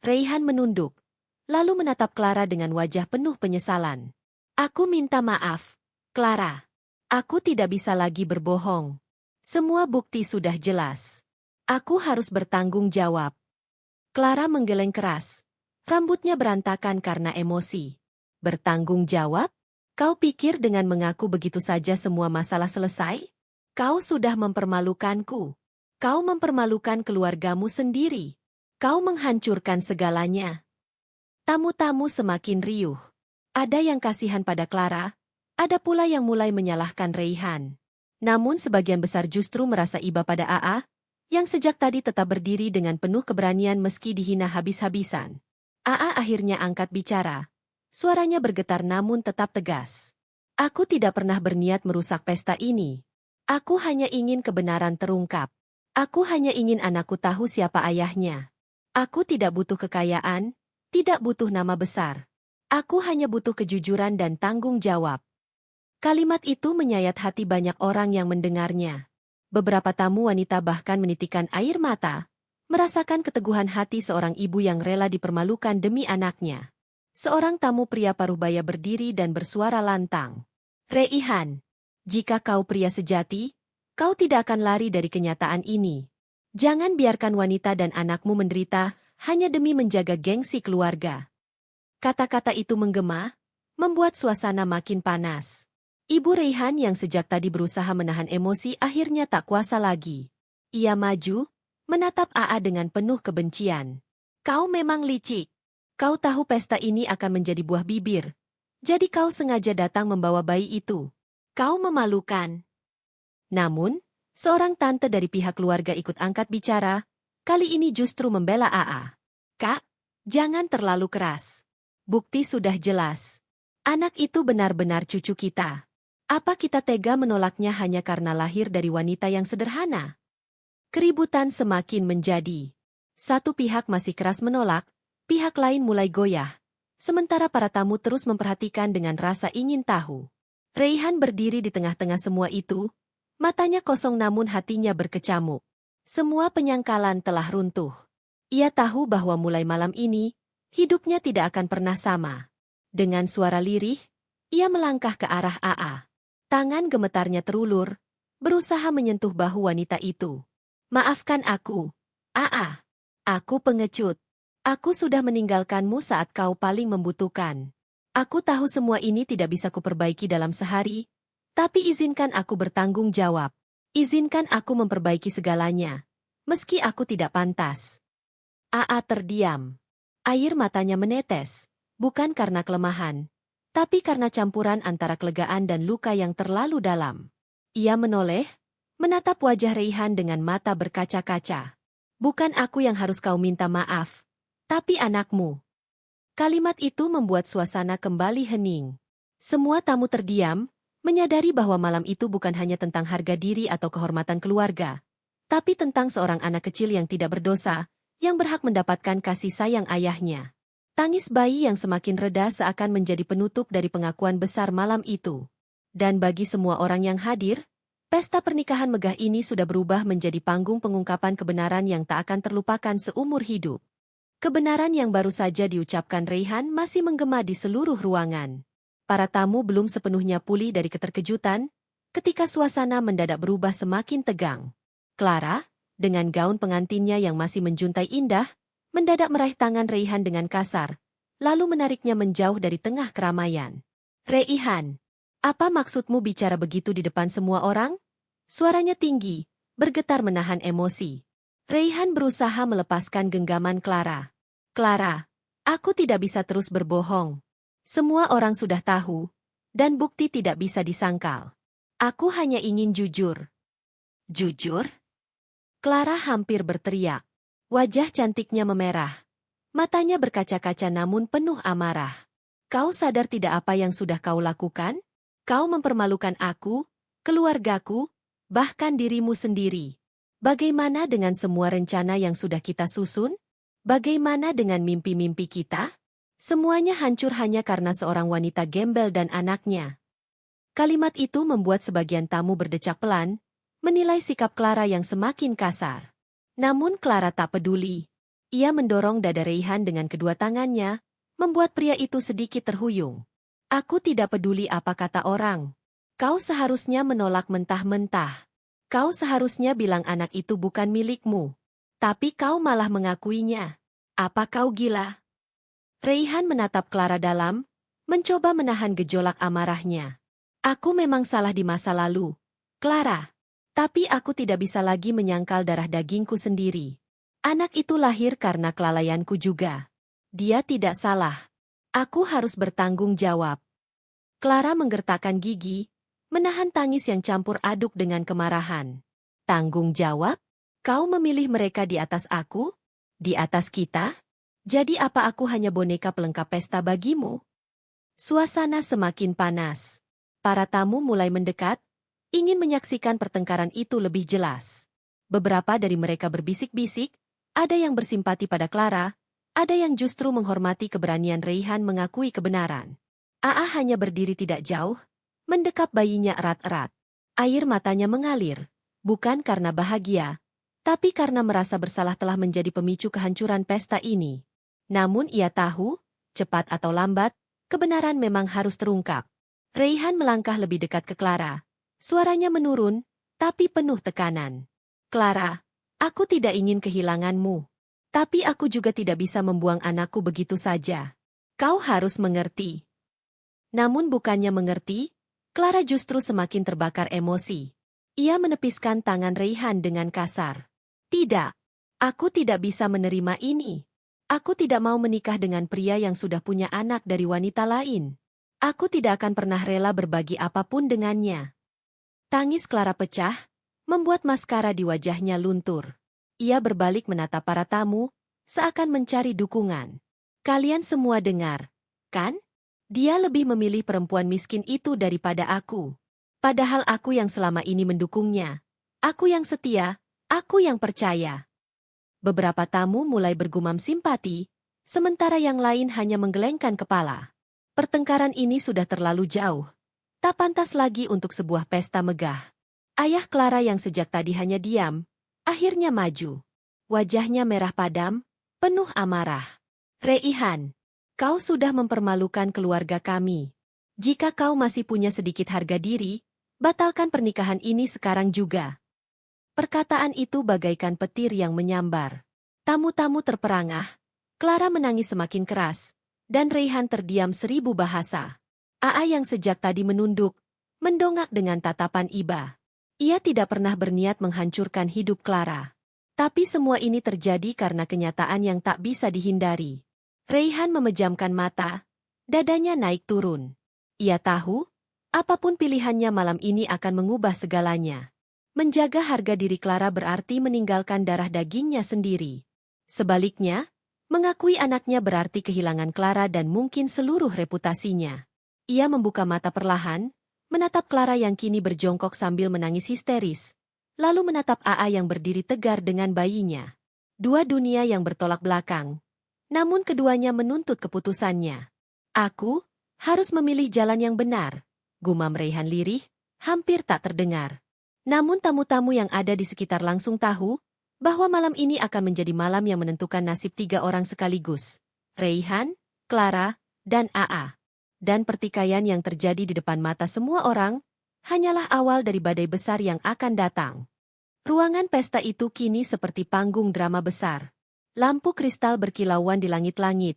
Reihan menunduk, lalu menatap Clara dengan wajah penuh penyesalan. Aku minta maaf, Clara. Aku tidak bisa lagi berbohong. Semua bukti sudah jelas. Aku harus bertanggung jawab. Clara menggeleng keras. Rambutnya berantakan karena emosi. Bertanggung jawab? Kau pikir dengan mengaku begitu saja semua masalah selesai? Kau sudah mempermalukanku. Kau mempermalukan keluargamu sendiri. Kau menghancurkan segalanya. Tamu-tamu semakin riuh. Ada yang kasihan pada Clara, ada pula yang mulai menyalahkan Reihan. Namun sebagian besar justru merasa iba pada AA, yang sejak tadi tetap berdiri dengan penuh keberanian meski dihina habis-habisan. AA akhirnya angkat bicara. Suaranya bergetar namun tetap tegas. Aku tidak pernah berniat merusak pesta ini. Aku hanya ingin kebenaran terungkap. Aku hanya ingin anakku tahu siapa ayahnya. Aku tidak butuh kekayaan, tidak butuh nama besar. Aku hanya butuh kejujuran dan tanggung jawab. Kalimat itu menyayat hati banyak orang yang mendengarnya. Beberapa tamu wanita bahkan menitikkan air mata, merasakan keteguhan hati seorang ibu yang rela dipermalukan demi anaknya. Seorang tamu pria paruh-baya berdiri dan bersuara lantang. Reihan, jika kau pria sejati, kau tidak akan lari dari kenyataan ini. Jangan biarkan wanita dan anakmu menderita hanya demi menjaga gengsi keluarga. Kata-kata itu menggema, membuat suasana makin panas. Ibu Reihan yang sejak tadi berusaha menahan emosi akhirnya tak kuasa lagi. Ia maju, menatap AA dengan penuh kebencian. Kau memang licik. Kau tahu pesta ini akan menjadi buah bibir. Jadi kau sengaja datang membawa bayi itu. Kau memalukan. Namun, seorang tante dari pihak keluarga ikut angkat bicara, kali ini justru membela AA. Kak, jangan terlalu keras. Bukti sudah jelas. Anak itu benar-benar cucu kita. Apa kita tega menolaknya hanya karena lahir dari wanita yang sederhana? Keributan semakin menjadi. Satu pihak masih keras menolak, pihak lain mulai goyah. Sementara para tamu terus memperhatikan dengan rasa ingin tahu. Reihan berdiri di tengah-tengah semua itu, matanya kosong namun hatinya berkecamuk. Semua penyangkalan telah runtuh. Ia tahu bahwa mulai malam ini, hidupnya tidak akan pernah sama. Dengan suara lirih, ia melangkah ke arah AA. Tangan gemetarnya terulur, berusaha menyentuh bahu wanita itu. Maafkan aku, AA. Aku pengecut. Aku sudah meninggalkanmu saat kau paling membutuhkan. Aku tahu semua ini tidak bisa kuperbaiki dalam sehari, tapi izinkan aku bertanggung jawab. Izinkan aku memperbaiki segalanya, meski aku tidak pantas. AA terdiam. Air matanya menetes, bukan karena kelemahan, tapi karena campuran antara kelegaan dan luka yang terlalu dalam. Ia menoleh, menatap wajah Reihan dengan mata berkaca-kaca. Bukan aku yang harus kau minta maaf, tapi anakmu. Kalimat itu membuat suasana kembali hening. Semua tamu terdiam, menyadari bahwa malam itu bukan hanya tentang harga diri atau kehormatan keluarga, tapi tentang seorang anak kecil yang tidak berdosa, yang berhak mendapatkan kasih sayang ayahnya. Tangis bayi yang semakin reda seakan menjadi penutup dari pengakuan besar malam itu. Dan bagi semua orang yang hadir, pesta pernikahan megah ini sudah berubah menjadi panggung pengungkapan kebenaran yang tak akan terlupakan seumur hidup. Kebenaran yang baru saja diucapkan Raihan masih menggema di seluruh ruangan. Para tamu belum sepenuhnya pulih dari keterkejutan, ketika suasana mendadak berubah semakin tegang. Clara, dengan gaun pengantinnya yang masih menjuntai indah, mendadak meraih tangan Raihan dengan kasar, lalu menariknya menjauh dari tengah keramaian. Raihan, apa maksudmu bicara begitu di depan semua orang? Suaranya tinggi, bergetar menahan emosi. Raihan berusaha melepaskan genggaman Clara. Clara, aku tidak bisa terus berbohong. Semua orang sudah tahu, dan bukti tidak bisa disangkal. Aku hanya ingin jujur. Jujur? Clara hampir berteriak. Wajah cantiknya memerah. Matanya berkaca-kaca namun penuh amarah. Kau sadar tidak apa yang sudah kau lakukan? Kau mempermalukan aku, keluargaku, bahkan dirimu sendiri. Bagaimana dengan semua rencana yang sudah kita susun? Bagaimana dengan mimpi-mimpi kita? Semuanya hancur hanya karena seorang wanita gembel dan anaknya. Kalimat itu membuat sebagian tamu berdecak pelan, menilai sikap Clara yang semakin kasar. Namun Clara tak peduli. Ia mendorong dada Raihan dengan kedua tangannya, membuat pria itu sedikit terhuyung. Aku tidak peduli apa kata orang. Kau seharusnya menolak mentah-mentah. Kau seharusnya bilang anak itu bukan milikmu. Tapi kau malah mengakuinya. Apa kau gila? Raihan menatap Clara dalam, mencoba menahan gejolak amarahnya. Aku memang salah di masa lalu, Clara. Tapi aku tidak bisa lagi menyangkal darah dagingku sendiri. Anak itu lahir karena kelalaianku juga. Dia tidak salah. Aku harus bertanggung jawab. Clara menggertakkan gigi, menahan tangis yang campur aduk dengan kemarahan. Tanggung jawab? Kau memilih mereka di atas aku? Di atas kita? Jadi apa aku hanya boneka pelengkap pesta bagimu? Suasana semakin panas. Para tamu mulai mendekat, ingin menyaksikan pertengkaran itu lebih jelas. Beberapa dari mereka berbisik-bisik, ada yang bersimpati pada Clara, ada yang justru menghormati keberanian Raihan mengakui kebenaran. Aa hanya berdiri tidak jauh, mendekap bayinya erat-erat. Air matanya mengalir, bukan karena bahagia, tapi karena merasa bersalah telah menjadi pemicu kehancuran pesta ini. Namun ia tahu, cepat atau lambat, kebenaran memang harus terungkap. Raihan melangkah lebih dekat ke Clara. Suaranya menurun, tapi penuh tekanan. Clara, aku tidak ingin kehilanganmu. Tapi aku juga tidak bisa membuang anakku begitu saja. Kau harus mengerti. Namun bukannya mengerti, Clara justru semakin terbakar emosi. Ia menepiskan tangan Raihan dengan kasar. Tidak, aku tidak bisa menerima ini. Aku tidak mau menikah dengan pria yang sudah punya anak dari wanita lain. Aku tidak akan pernah rela berbagi apapun dengannya. Tangis Clara pecah, membuat maskara di wajahnya luntur. Ia berbalik menatap para tamu, seakan mencari dukungan. Kalian semua dengar, kan? Dia lebih memilih perempuan miskin itu daripada aku. Padahal aku yang selama ini mendukungnya. Aku yang setia, aku yang percaya. Beberapa tamu mulai bergumam simpati, sementara yang lain hanya menggelengkan kepala. Pertengkaran ini sudah terlalu jauh. Tak pantas lagi untuk sebuah pesta megah. Ayah Clara yang sejak tadi hanya diam, akhirnya maju. Wajahnya merah padam, penuh amarah. Raihan, kau sudah mempermalukan keluarga kami. Jika kau masih punya sedikit harga diri, batalkan pernikahan ini sekarang juga. Perkataan itu bagaikan petir yang menyambar. Tamu-tamu terperangah. Clara menangis semakin keras, dan Raihan terdiam 1000 bahasa. Aa yang sejak tadi menunduk, mendongak dengan tatapan iba. Ia tidak pernah berniat menghancurkan hidup Clara. Tapi semua ini terjadi karena kenyataan yang tak bisa dihindari. Raihan memejamkan mata, dadanya naik turun. Ia tahu, apapun pilihannya malam ini akan mengubah segalanya. Menjaga harga diri Clara berarti meninggalkan darah dagingnya sendiri. Sebaliknya, mengakui anaknya berarti kehilangan Clara dan mungkin seluruh reputasinya. Ia membuka mata perlahan, menatap Clara yang kini berjongkok sambil menangis histeris, lalu menatap Aa yang berdiri tegar dengan bayinya. Dua dunia yang bertolak belakang. Namun keduanya menuntut keputusannya. Aku harus memilih jalan yang benar, gumam Raihan lirih, hampir tak terdengar. Namun tamu-tamu yang ada di sekitar langsung tahu, bahwa malam ini akan menjadi malam yang menentukan nasib 3 orang sekaligus, Raihan, Clara, dan AA. Dan pertikaian yang terjadi di depan mata semua orang, hanyalah awal dari badai besar yang akan datang. Ruangan pesta itu kini seperti panggung drama besar. Lampu kristal berkilauan di langit-langit.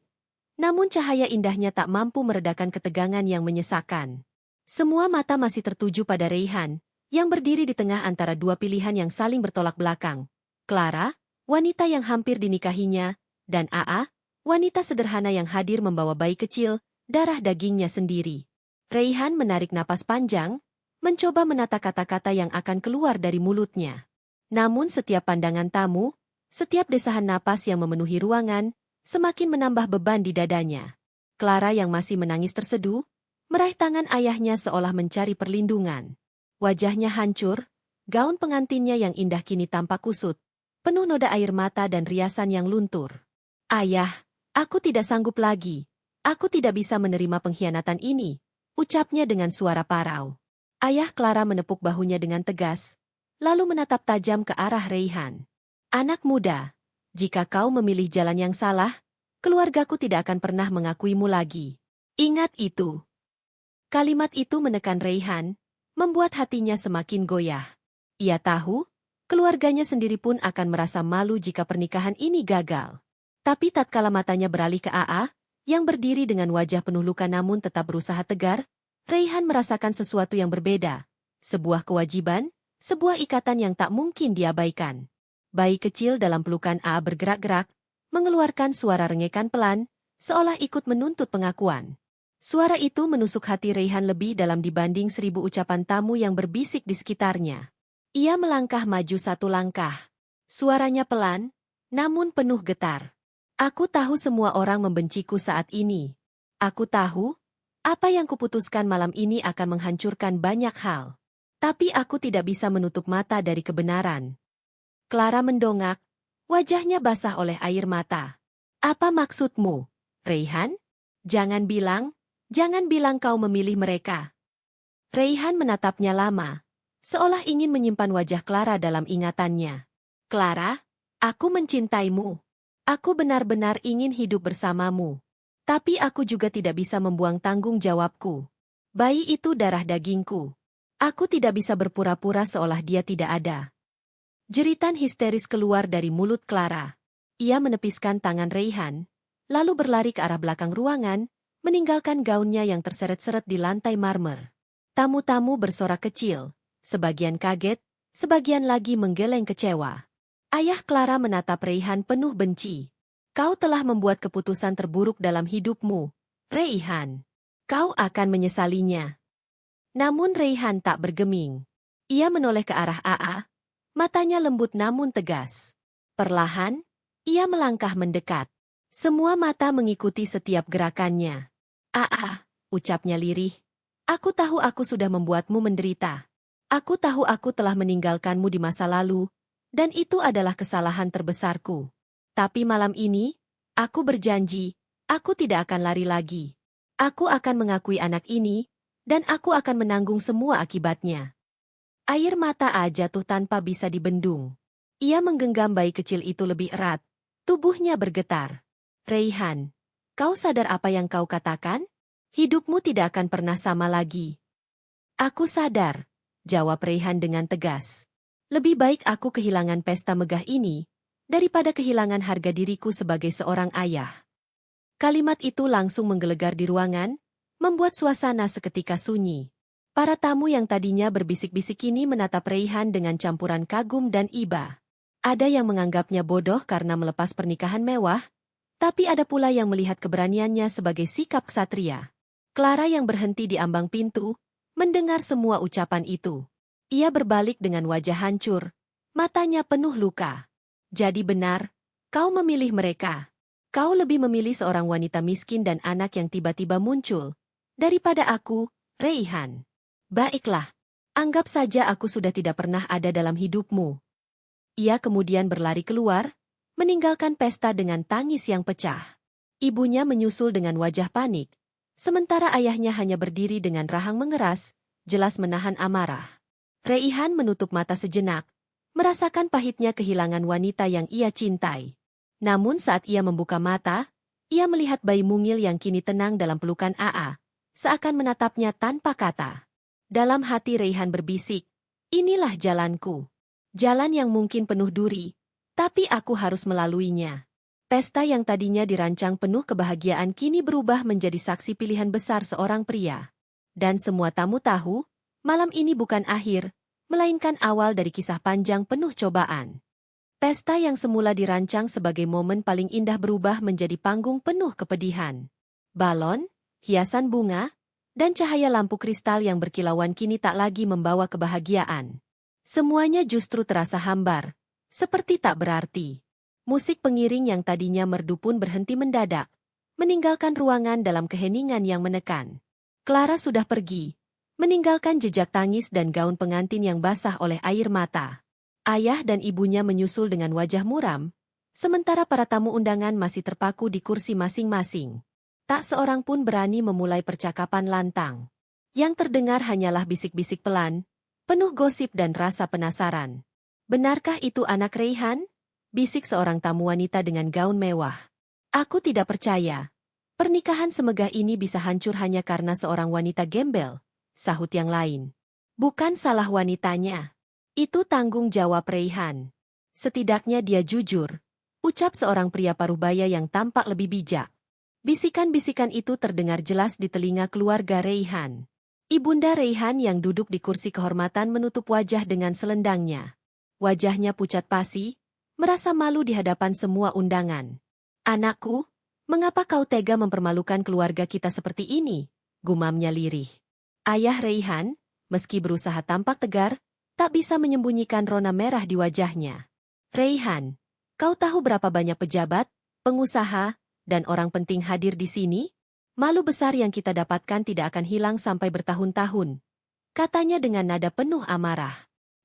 Namun cahaya indahnya tak mampu meredakan ketegangan yang menyesakan. Semua mata masih tertuju pada Raihan, yang berdiri di tengah antara dua pilihan yang saling bertolak belakang. Clara, wanita yang hampir dinikahinya, dan AA, wanita sederhana yang hadir membawa bayi kecil, darah dagingnya sendiri. Raihan menarik napas panjang, mencoba menata kata-kata yang akan keluar dari mulutnya. Namun setiap pandangan tamu, setiap desahan napas yang memenuhi ruangan, semakin menambah beban di dadanya. Clara yang masih menangis terseduh, meraih tangan ayahnya seolah mencari perlindungan. Wajahnya hancur, gaun pengantinnya yang indah kini tampak kusut, penuh noda air mata dan riasan yang luntur. "Ayah, aku tidak sanggup lagi. Aku tidak bisa menerima pengkhianatan ini," ucapnya dengan suara parau. Ayah Clara menepuk bahunya dengan tegas, lalu menatap tajam ke arah Raihan. "Anak muda, jika kau memilih jalan yang salah, keluargaku tidak akan pernah mengakuimu lagi. Ingat itu." Kalimat itu menekan Raihan, membuat hatinya semakin goyah. Ia tahu, keluarganya sendiri pun akan merasa malu jika pernikahan ini gagal. Tapi tatkala matanya beralih ke AA, yang berdiri dengan wajah penuh luka namun tetap berusaha tegar, Raihan merasakan sesuatu yang berbeda. Sebuah kewajiban, sebuah ikatan yang tak mungkin diabaikan. Bayi kecil dalam pelukan AA bergerak-gerak, mengeluarkan suara rengekan pelan, seolah ikut menuntut pengakuan. Suara itu menusuk hati Raihan lebih dalam dibanding 1000 ucapan tamu yang berbisik di sekitarnya. Ia melangkah maju 1 langkah. Suaranya pelan, namun penuh getar. "Aku tahu semua orang membenciku saat ini. Aku tahu, apa yang kuputuskan malam ini akan menghancurkan banyak hal. Tapi aku tidak bisa menutup mata dari kebenaran." Clara mendongak, wajahnya basah oleh air mata. "Apa maksudmu, Raihan? Jangan bilang kau memilih mereka." Raihan menatapnya lama, seolah ingin menyimpan wajah Clara dalam ingatannya. "Clara, aku mencintaimu. Aku benar-benar ingin hidup bersamamu. Tapi aku juga tidak bisa membuang tanggung jawabku. Bayi itu darah dagingku. Aku tidak bisa berpura-pura seolah dia tidak ada." Jeritan histeris keluar dari mulut Clara. Ia menepiskan tangan Raihan, lalu berlari ke arah belakang ruangan, meninggalkan gaunnya yang terseret-seret di lantai marmer. Tamu-tamu bersorak kecil, sebagian kaget, sebagian lagi menggeleng kecewa. Ayah Clara menatap Raihan penuh benci. "Kau telah membuat keputusan terburuk dalam hidupmu, Raihan. Kau akan menyesalinya." Namun Raihan tak bergeming. Ia menoleh ke arah AA, matanya lembut namun tegas. Perlahan, ia melangkah mendekat. Semua mata mengikuti setiap gerakannya. "AA," ucapnya lirih, "aku tahu aku sudah membuatmu menderita. Aku tahu aku telah meninggalkanmu di masa lalu, dan itu adalah kesalahan terbesarku. Tapi malam ini, aku berjanji, aku tidak akan lari lagi. Aku akan mengakui anak ini, dan aku akan menanggung semua akibatnya." Air mata A jatuh tanpa bisa dibendung. Ia menggenggam bayi kecil itu lebih erat. Tubuhnya bergetar. "Raihan, kau sadar apa yang kau katakan? Hidupmu tidak akan pernah sama lagi." "Aku sadar," jawab Raihan dengan tegas. "Lebih baik aku kehilangan pesta megah ini, daripada kehilangan harga diriku sebagai seorang ayah." Kalimat itu langsung menggelegar di ruangan, membuat suasana seketika sunyi. Para tamu yang tadinya berbisik-bisik kini menatap Raihan dengan campuran kagum dan iba. Ada yang menganggapnya bodoh karena melepas pernikahan mewah, tapi ada pula yang melihat keberaniannya sebagai sikap ksatria. Clara yang berhenti di ambang pintu, mendengar semua ucapan itu. Ia berbalik dengan wajah hancur, matanya penuh luka. "Jadi benar, kau memilih mereka. Kau lebih memilih seorang wanita miskin dan anak yang tiba-tiba muncul, daripada aku, Raihan. Baiklah, anggap saja aku sudah tidak pernah ada dalam hidupmu." Ia kemudian berlari keluar, meninggalkan pesta dengan tangis yang pecah. Ibunya menyusul dengan wajah panik, sementara ayahnya hanya berdiri dengan rahang mengeras, jelas menahan amarah. Raihan menutup mata sejenak, merasakan pahitnya kehilangan wanita yang ia cintai. Namun saat ia membuka mata, ia melihat bayi mungil yang kini tenang dalam pelukan AA, seakan menatapnya tanpa kata. Dalam hati Raihan berbisik, inilah jalanku. Jalan yang mungkin penuh duri, tapi aku harus melaluinya. Pesta yang tadinya dirancang penuh kebahagiaan kini berubah menjadi saksi pilihan besar seorang pria. Dan semua tamu tahu, malam ini bukan akhir, melainkan awal dari kisah panjang penuh cobaan. Pesta yang semula dirancang sebagai momen paling indah berubah menjadi panggung penuh kepedihan. Balon, hiasan bunga, dan cahaya lampu kristal yang berkilauan kini tak lagi membawa kebahagiaan. Semuanya justru terasa hambar, seperti tak berarti. Musik pengiring yang tadinya merdu pun berhenti mendadak, meninggalkan ruangan dalam keheningan yang menekan. Clara sudah pergi, meninggalkan jejak tangis dan gaun pengantin yang basah oleh air mata. Ayah dan ibunya menyusul dengan wajah muram, sementara para tamu undangan masih terpaku di kursi masing-masing. Tak seorang pun berani memulai percakapan lantang. Yang terdengar hanyalah bisik-bisik pelan, penuh gosip dan rasa penasaran. Benarkah itu anak Raihan? Bisik seorang tamu wanita dengan gaun mewah. Aku tidak percaya. Pernikahan semegah ini bisa hancur hanya karena seorang wanita gembel, sahut yang lain. Bukan salah wanitanya. Itu tanggung jawab Raihan. Setidaknya dia jujur, ucap seorang pria paruhbaya yang tampak lebih bijak. Bisikan-bisikan itu terdengar jelas di telinga keluarga Raihan. Ibunda Raihan yang duduk di kursi kehormatan menutup wajah dengan selendangnya. Wajahnya pucat pasi, merasa malu di hadapan semua undangan. Anakku, mengapa kau tega mempermalukan keluarga kita seperti ini? Gumamnya lirih. Ayah Raihan, meski berusaha tampak tegar, tak bisa menyembunyikan rona merah di wajahnya. Raihan, kau tahu berapa banyak pejabat, pengusaha, dan orang penting hadir di sini? Malu besar yang kita dapatkan tidak akan hilang sampai bertahun-tahun. Katanya dengan nada penuh amarah.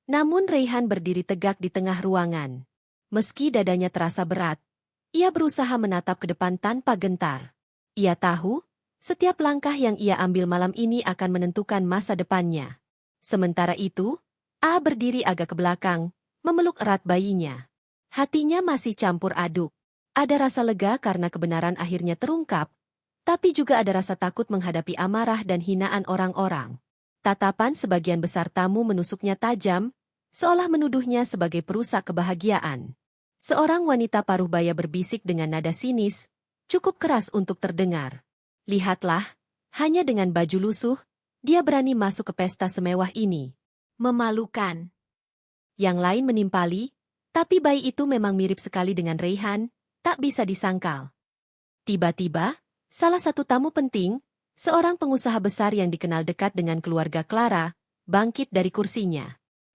Namun Raihan berdiri tegak di tengah ruangan. Meski dadanya terasa berat, ia berusaha menatap ke depan tanpa gentar. Ia tahu, setiap langkah yang ia ambil malam ini akan menentukan masa depannya. Sementara itu, A berdiri agak ke belakang, memeluk erat bayinya. Hatinya masih campur aduk. Ada rasa lega karena kebenaran akhirnya terungkap, tapi juga ada rasa takut menghadapi amarah dan hinaan orang-orang. Tatapan sebagian besar tamu menusuknya tajam, seolah menuduhnya sebagai perusak kebahagiaan. Seorang wanita paruhbaya berbisik dengan nada sinis, cukup keras untuk terdengar. Lihatlah, hanya dengan baju lusuh, dia berani masuk ke pesta semewah ini. Memalukan. Yang lain menimpali, tapi bayi itu memang mirip sekali dengan Raihan, tak bisa disangkal. Tiba-tiba, salah satu tamu penting, seorang pengusaha besar yang dikenal dekat dengan keluarga Clara, bangkit dari kursinya.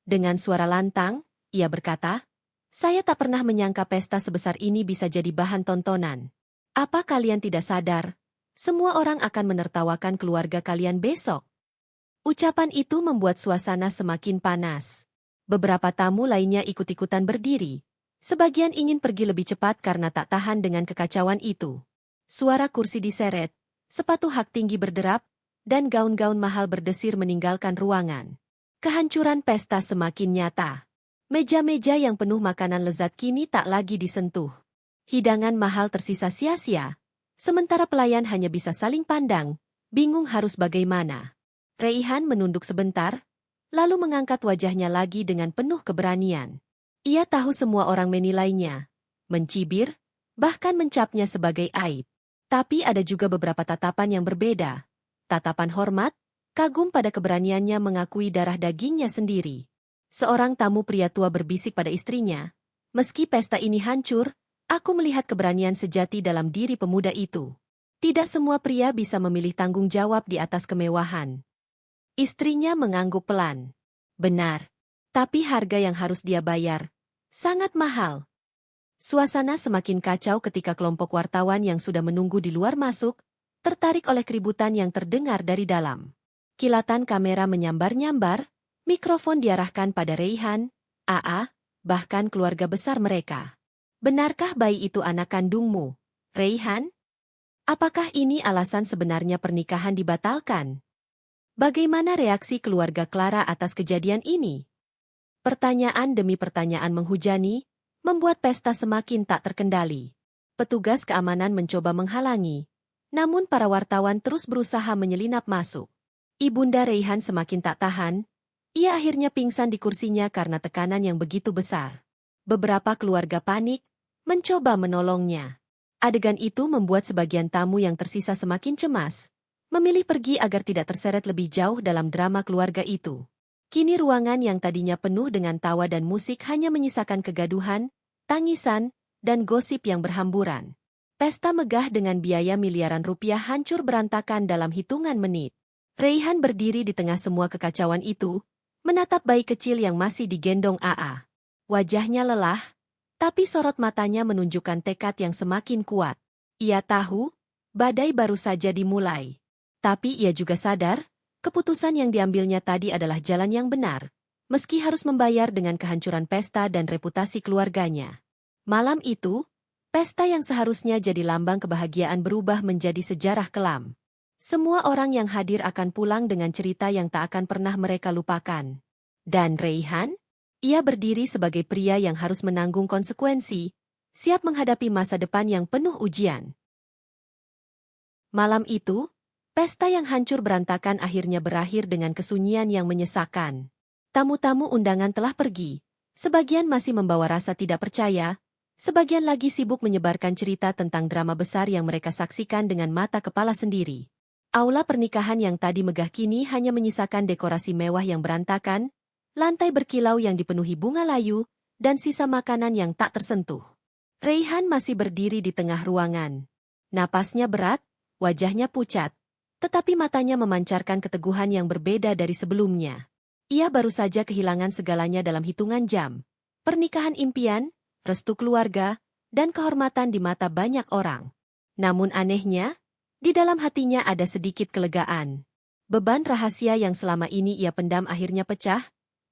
Dengan suara lantang, ia berkata, "Saya tak pernah menyangka pesta sebesar ini bisa jadi bahan tontonan. Apa kalian tidak sadar? Semua orang akan menertawakan keluarga kalian besok." Ucapan itu membuat suasana semakin panas. Beberapa tamu lainnya ikut-ikutan berdiri. Sebagian ingin pergi lebih cepat karena tak tahan dengan kekacauan itu. Suara kursi diseret, sepatu hak tinggi berderap, dan gaun-gaun mahal berdesir meninggalkan ruangan. Kehancuran pesta semakin nyata. Meja-meja yang penuh makanan lezat kini tak lagi disentuh. Hidangan mahal tersisa sia-sia, sementara pelayan hanya bisa saling pandang, bingung harus bagaimana. Raihan menunduk sebentar, lalu mengangkat wajahnya lagi dengan penuh keberanian. Ia tahu semua orang menilainya, mencibir, bahkan mencapnya sebagai aib. Tapi ada juga beberapa tatapan yang berbeda. Tatapan hormat, kagum pada keberaniannya mengakui darah dagingnya sendiri. Seorang tamu pria tua berbisik pada istrinya, "Meski pesta ini hancur, aku melihat keberanian sejati dalam diri pemuda itu. Tidak semua pria bisa memilih tanggung jawab di atas kemewahan." Istrinya mengangguk pelan. Benar. Tapi harga yang harus dia bayar sangat mahal. Suasana semakin kacau ketika kelompok wartawan yang sudah menunggu di luar masuk, tertarik oleh keributan yang terdengar dari dalam. Kilatan kamera menyambar-nyambar, mikrofon diarahkan pada Raihan, AA, bahkan keluarga besar mereka. "Benarkah bayi itu anak kandungmu, Raihan? Apakah ini alasan sebenarnya pernikahan dibatalkan?" Bagaimana reaksi keluarga Clara atas kejadian ini? Pertanyaan demi pertanyaan menghujani, membuat pesta semakin tak terkendali. Petugas keamanan mencoba menghalangi, namun para wartawan terus berusaha menyelinap masuk. Ibunda Raihan semakin tak tahan, ia akhirnya pingsan di kursinya karena tekanan yang begitu besar. Beberapa keluarga panik, mencoba menolongnya. Adegan itu membuat sebagian tamu yang tersisa semakin cemas, memilih pergi agar tidak terseret lebih jauh dalam drama keluarga itu. Kini ruangan yang tadinya penuh dengan tawa dan musik hanya menyisakan kegaduhan, tangisan, dan gosip yang berhamburan. Pesta megah dengan biaya miliaran rupiah hancur berantakan dalam hitungan menit. Raihan berdiri di tengah semua kekacauan itu, menatap bayi kecil yang masih digendong AA. Wajahnya lelah, tapi sorot matanya menunjukkan tekad yang semakin kuat. Ia tahu, badai baru saja dimulai. Tapi ia juga sadar, keputusan yang diambilnya tadi adalah jalan yang benar, meski harus membayar dengan kehancuran pesta dan reputasi keluarganya. Malam itu, pesta yang seharusnya jadi lambang kebahagiaan berubah menjadi sejarah kelam. Semua orang yang hadir akan pulang dengan cerita yang tak akan pernah mereka lupakan. Dan Raihan? Ia berdiri sebagai pria yang harus menanggung konsekuensi, siap menghadapi masa depan yang penuh ujian. Malam itu, pesta yang hancur berantakan akhirnya berakhir dengan kesunyian yang menyesakan. Tamu-tamu undangan telah pergi, sebagian masih membawa rasa tidak percaya, sebagian lagi sibuk menyebarkan cerita tentang drama besar yang mereka saksikan dengan mata kepala sendiri. Aula pernikahan yang tadi megah kini hanya menyisakan dekorasi mewah yang berantakan, lantai berkilau yang dipenuhi bunga layu, dan sisa makanan yang tak tersentuh. Raihan masih berdiri di tengah ruangan. Napasnya berat, wajahnya pucat, tetapi matanya memancarkan keteguhan yang berbeda dari sebelumnya. Ia baru saja kehilangan segalanya dalam hitungan jam. Pernikahan impian, restu keluarga, dan kehormatan di mata banyak orang. Namun anehnya, di dalam hatinya ada sedikit kelegaan. Beban rahasia yang selama ini ia pendam akhirnya pecah,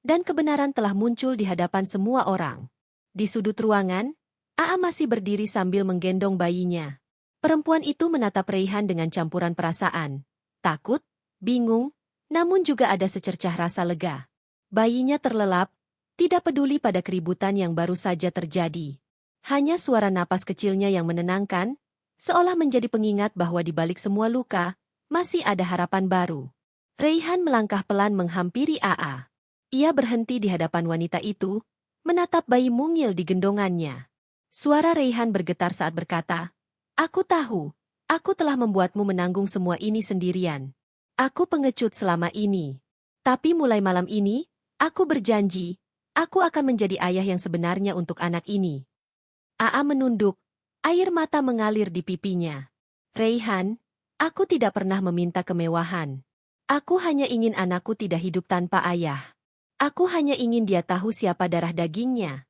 dan kebenaran telah muncul di hadapan semua orang. Di sudut ruangan, AA masih berdiri sambil menggendong bayinya. Perempuan itu menatap Raihan dengan campuran perasaan. Takut, bingung, namun juga ada secercah rasa lega. Bayinya terlelap, tidak peduli pada keributan yang baru saja terjadi. Hanya suara napas kecilnya yang menenangkan, seolah menjadi pengingat bahwa di balik semua luka, masih ada harapan baru. Raihan melangkah pelan menghampiri AA. Ia berhenti di hadapan wanita itu, menatap bayi mungil di gendongannya. Suara Raihan bergetar saat berkata, "Aku tahu, aku telah membuatmu menanggung semua ini sendirian. Aku pengecut selama ini. Tapi mulai malam ini, aku berjanji, aku akan menjadi ayah yang sebenarnya untuk anak ini." AA menunduk, air mata mengalir di pipinya. "Raihan, aku tidak pernah meminta kemewahan. Aku hanya ingin anakku tidak hidup tanpa ayah. Aku hanya ingin dia tahu siapa darah dagingnya."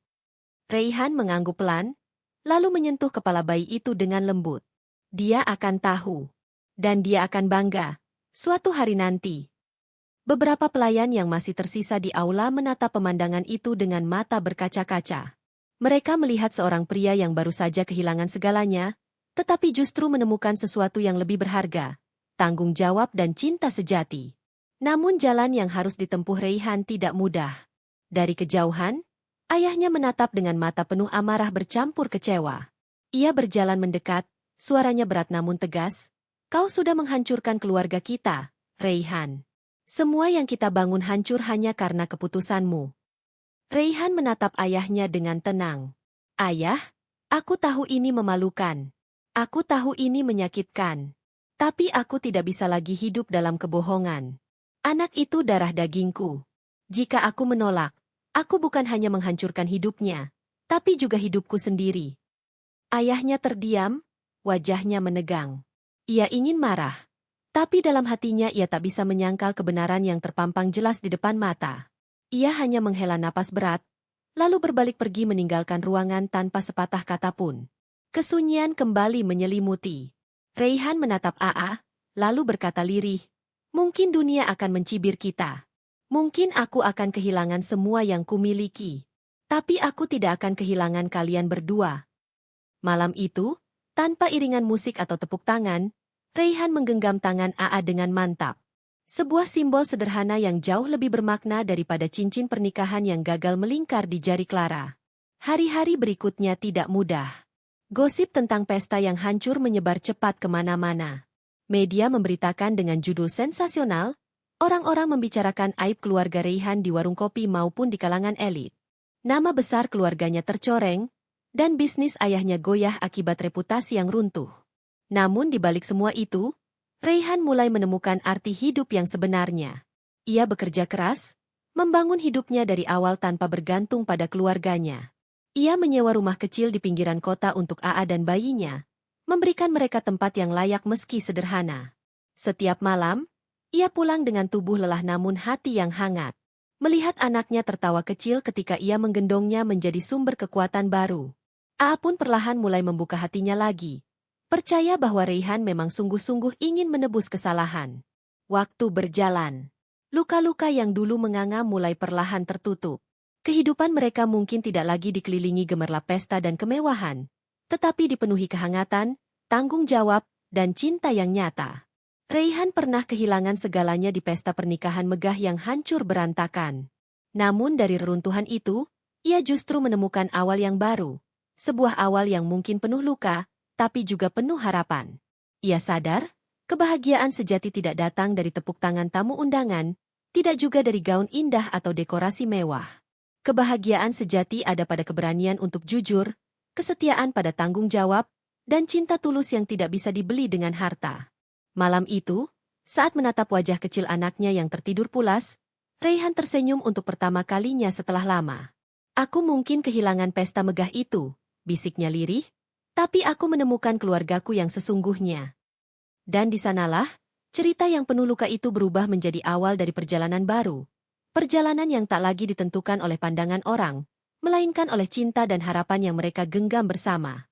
Raihan mengangguk pelan, lalu menyentuh kepala bayi itu dengan lembut. Dia akan tahu. Dan dia akan bangga. Suatu hari nanti. Beberapa pelayan yang masih tersisa di aula menatap pemandangan itu dengan mata berkaca-kaca. Mereka melihat seorang pria yang baru saja kehilangan segalanya, tetapi justru menemukan sesuatu yang lebih berharga, tanggung jawab dan cinta sejati. Namun jalan yang harus ditempuh Raihan tidak mudah. Dari kejauhan, ayahnya menatap dengan mata penuh amarah bercampur kecewa. Ia berjalan mendekat, suaranya berat namun tegas. "Kau sudah menghancurkan keluarga kita, Raihan. Semua yang kita bangun hancur hanya karena keputusanmu." Raihan menatap ayahnya dengan tenang. "Ayah, aku tahu ini memalukan. Aku tahu ini menyakitkan. Tapi aku tidak bisa lagi hidup dalam kebohongan. Anak itu darah dagingku. Jika aku menolak, aku bukan hanya menghancurkan hidupnya, tapi juga hidupku sendiri." Ayahnya terdiam, wajahnya menegang. Ia ingin marah, tapi dalam hatinya ia tak bisa menyangkal kebenaran yang terpampang jelas di depan mata. Ia hanya menghela napas berat, lalu berbalik pergi meninggalkan ruangan tanpa sepatah kata pun. Kesunyian kembali menyelimuti. Raihan menatap AA, lalu berkata lirih, "Mungkin dunia akan mencibir kita. Mungkin aku akan kehilangan semua yang kumiliki. Tapi aku tidak akan kehilangan kalian berdua." Malam itu, tanpa iringan musik atau tepuk tangan, Raihan menggenggam tangan AA dengan mantap. Sebuah simbol sederhana yang jauh lebih bermakna daripada cincin pernikahan yang gagal melingkar di jari Clara. Hari-hari berikutnya tidak mudah. Gosip tentang pesta yang hancur menyebar cepat kemana-mana. Media memberitakan dengan judul sensasional, orang-orang membicarakan aib keluarga Raihan di warung kopi maupun di kalangan elit. Nama besar keluarganya tercoreng, dan bisnis ayahnya goyah akibat reputasi yang runtuh. Namun di balik semua itu, Raihan mulai menemukan arti hidup yang sebenarnya. Ia bekerja keras, membangun hidupnya dari awal tanpa bergantung pada keluarganya. Ia menyewa rumah kecil di pinggiran kota untuk Aa dan bayinya, memberikan mereka tempat yang layak meski sederhana. Setiap malam, ia pulang dengan tubuh lelah namun hati yang hangat. Melihat anaknya tertawa kecil ketika ia menggendongnya menjadi sumber kekuatan baru. Aa pun perlahan mulai membuka hatinya lagi. Percaya bahwa Raihan memang sungguh-sungguh ingin menebus kesalahan. Waktu berjalan. Luka-luka yang dulu menganga mulai perlahan tertutup. Kehidupan mereka mungkin tidak lagi dikelilingi gemerlap pesta dan kemewahan, tetapi dipenuhi kehangatan, tanggung jawab, dan cinta yang nyata. Raihan pernah kehilangan segalanya di pesta pernikahan megah yang hancur berantakan. Namun dari reruntuhan itu, ia justru menemukan awal yang baru. Sebuah awal yang mungkin penuh luka, tapi juga penuh harapan. Ia sadar, kebahagiaan sejati tidak datang dari tepuk tangan tamu undangan, tidak juga dari gaun indah atau dekorasi mewah. Kebahagiaan sejati ada pada keberanian untuk jujur, kesetiaan pada tanggung jawab, dan cinta tulus yang tidak bisa dibeli dengan harta. Malam itu, saat menatap wajah kecil anaknya yang tertidur pulas, Raihan tersenyum untuk pertama kalinya setelah lama. "Aku mungkin kehilangan pesta megah itu," bisiknya lirih, "tapi aku menemukan keluargaku yang sesungguhnya." Dan di sanalah, cerita yang penuh luka itu berubah menjadi awal dari perjalanan baru. Perjalanan yang tak lagi ditentukan oleh pandangan orang, melainkan oleh cinta dan harapan yang mereka genggam bersama.